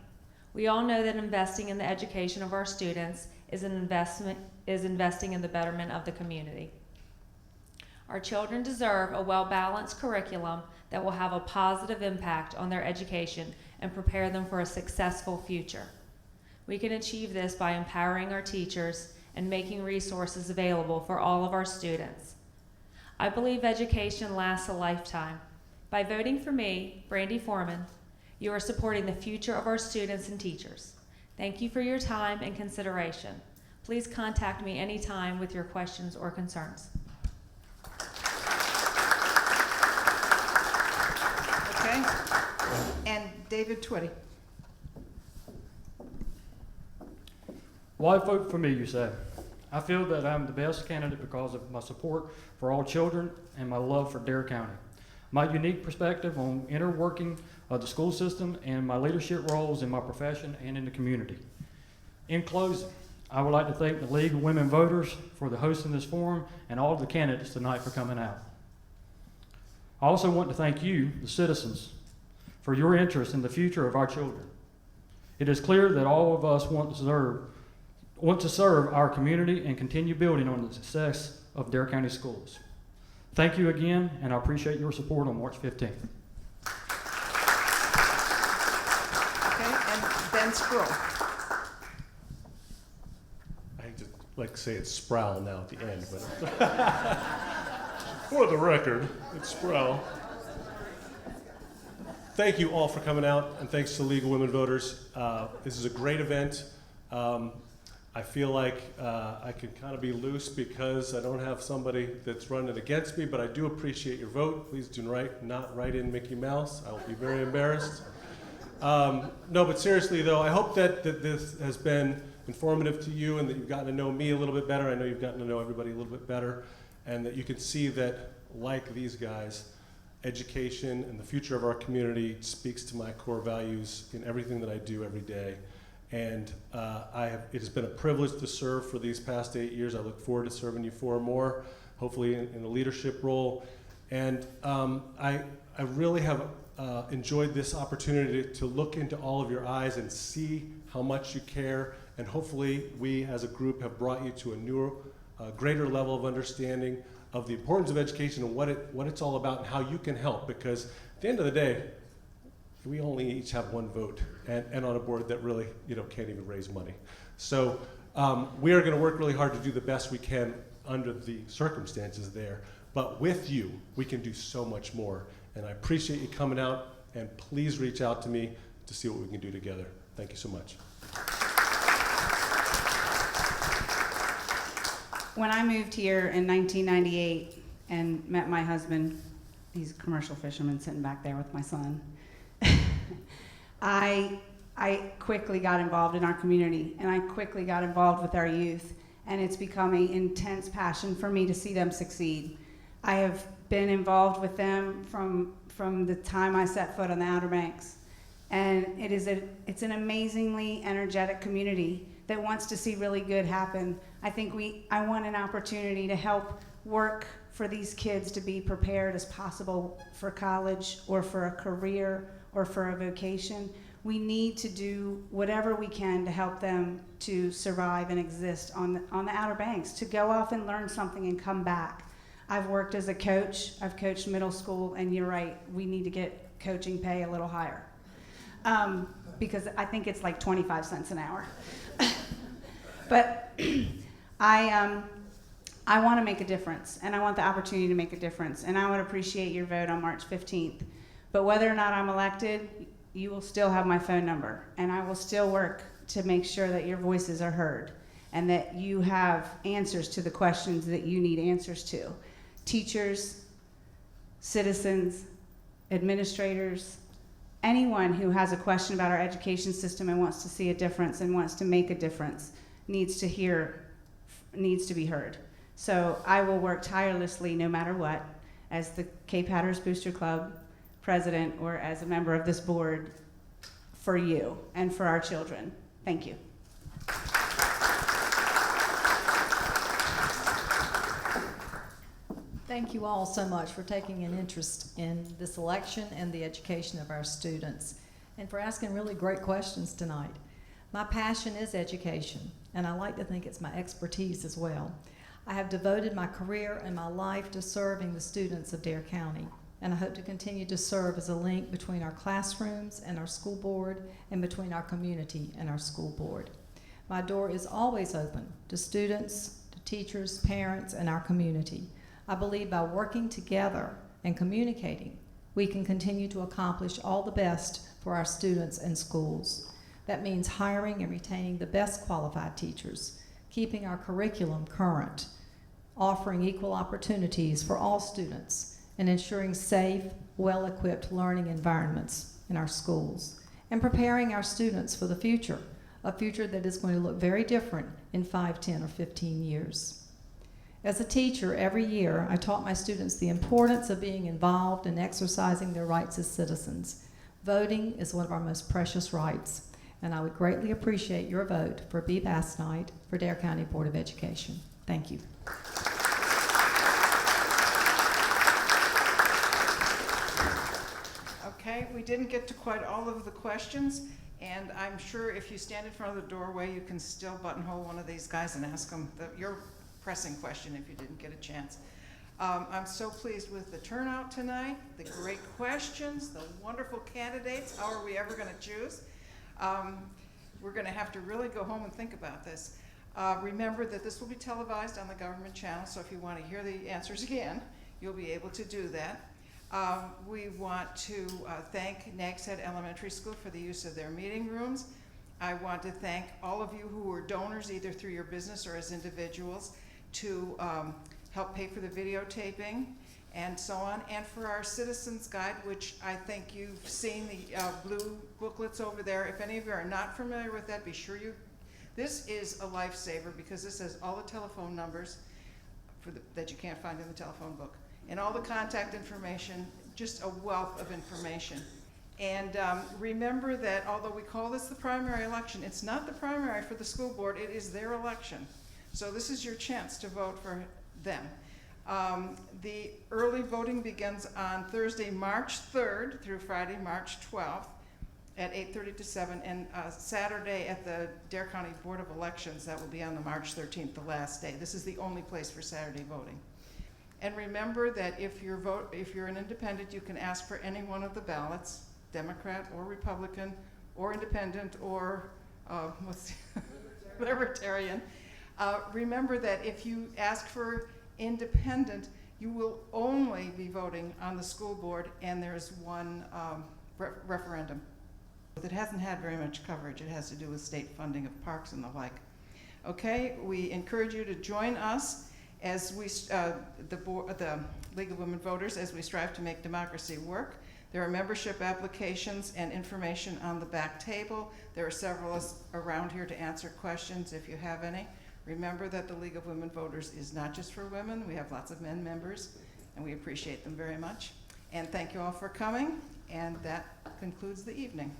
We all know that investing in the education of our students is investing in the betterment of the community. Our children deserve a well-balanced curriculum that will have a positive impact on their education and prepare them for a successful future. We can achieve this by empowering our teachers and making resources available for all of our students. I believe education lasts a lifetime. By voting for me, Brandy Foreman, you are supporting the future of our students and teachers. Thank you for your time and consideration. Please contact me anytime with your questions or concerns. Okay. And David Twiddy. Why vote for me, you say? I feel that I'm the best candidate because of my support for all children and my love for Dare County. My unique perspective on inner working of the school system and my leadership roles in my profession and in the community. In closing, I would like to thank the League of Women Voters for the hosting this forum and all of the candidates tonight for coming out. I also want to thank you, the citizens, for your interest in the future of our children. It is clear that all of us want to serve our community and continue building on the success of Dare County schools. Thank you again, and I appreciate your support on March 15th. Okay, and Ben Sproul. I hate to say it's Sproul now at the end, but for the record, it's Sproul. Thank you all for coming out, and thanks to the League of Women Voters. This is a great event. I feel like I can kind of be loose because I don't have somebody that's running against me, but I do appreciate your vote. Please do not write in Mickey Mouse. I will be very embarrassed. No, but seriously though, I hope that this has been informative to you and that you've gotten to know me a little bit better. I know you've gotten to know everybody a little bit better, and that you can see that, like these guys, education and the future of our community speaks to my core values in everything that I do every day. And it has been a privilege to serve for these past 8 years. I look forward to serving you 4 more, hopefully in a leadership role. And I really have enjoyed this opportunity to look into all of your eyes and see how much you care, and hopefully we as a group have brought you to a newer, greater level of understanding of the importance of education and what it's all about and how you can help, because at the end of the day, we only each have one vote and on a board that really can't even raise money. So we are going to work really hard to do the best we can under the circumstances there, but with you we can do so much more, and I appreciate you coming out, and please reach out to me to see what we can do together. Thank you so much. When I moved here in 1998 and met my husband, he's a commercial fisherman sitting back there with my son, I quickly got involved in our community, and I quickly got involved with our youth, and it's become an intense passion for me to see them succeed. I have been involved with them from the time I set foot on the Outer Banks, and it's an amazingly energetic community that wants to see really good happen. I want an opportunity to help work for these kids to be prepared as possible for college or for a career or for a vocation. We need to do whatever we can to help them to survive and exist on the Outer Banks, to go off and learn something and come back. I've worked as a coach. I've coached middle school, and you're right, we need to get coaching pay a little higher, because I think it's like 25 cents an hour. But I want to make a difference, and I want the opportunity to make a difference, and I would appreciate your vote on March 15th. But whether or not I'm elected, you will still have my phone number, and I will still work to make sure that your voices are heard and that you have answers to the questions that you need answers to. Teachers, citizens, administrators, anyone who has a question about our education system and wants to see a difference and wants to make a difference needs to be heard. So I will work tirelessly no matter what, as the Cape Hatteras Booster Club president or as a member of this board, for you and for our children. Thank you. Thank you all so much for taking an interest in this election and the education of our students, and for asking really great questions tonight. My passion is education, and I like to think it's my expertise as well. I have devoted my career and my life to serving the students of Dare County, and I hope to continue to serve as a link between our classrooms and our school board, and between our community and our school board. My door is always open to students, to teachers, parents, and our community. I believe by working together and communicating, we can continue to accomplish all the best for our students and schools. That means hiring and retaining the best qualified teachers, keeping our curriculum current, offering equal opportunities for all students, and ensuring safe, well-equipped learning environments in our schools, and preparing our students for the future, a future that is going to look very different in 5, 10, or 15 years. As a teacher, every year, I taught my students the importance of being involved and exercising their rights as citizens. Voting is one of our most precious rights, and I would greatly appreciate your vote for B. Basnight for Dare County Board of Education. Thank you. Okay, we didn't get to quite all of the questions, and I'm sure if you stand in front of the doorway, you can still buttonhole one of these guys and ask them your pressing question if you didn't get a chance. I'm so pleased with the turnout tonight, the great questions, the wonderful candidates. How are we ever going to choose? We're going to have to really go home and think about this. Remember that this will be televised on the government channel, so if you want to hear the answers again, you'll be able to do that. We want to thank Nags Head Elementary School for the use of their meeting rooms. I want to thank all of you who were donors, either through your business or as individuals, to help pay for the videotaping and so on, and for our Citizens Guide, which I think you've seen the blue booklets over there. If any of you are not familiar with that, be sure this is a lifesaver, because this has all the telephone numbers that you can't find in the telephone book, and all the contact information, just a wealth of information. And remember that although we call this the primary election, it's not the primary for the school board, it is their election. So this is your chance to vote for them. The early voting begins on Thursday, March 3rd through Friday, March 12th at 8:30 to 7, and Saturday at the Dare County Board of Elections, that will be on the March 13th, the last day. This is the only place for Saturday voting. And remember that if you're an independent, you can ask for any one of the ballots, Democrat or Republican or Independent or Libertarian. Remember that if you ask for Independent, you will only be voting on the school board, and there's one referendum. It hasn't had very much coverage. It has to do with state funding of parks and the like. Okay, we encourage you to join us as we, the League of Women Voters, as we strive to make democracy work. There are membership applications and information on the back table. There are several of us around here to answer questions if you have any. Remember that the League of Women Voters is not just for women. We have lots of men members, and we appreciate them very much. And thank you all for coming, and that concludes the evening.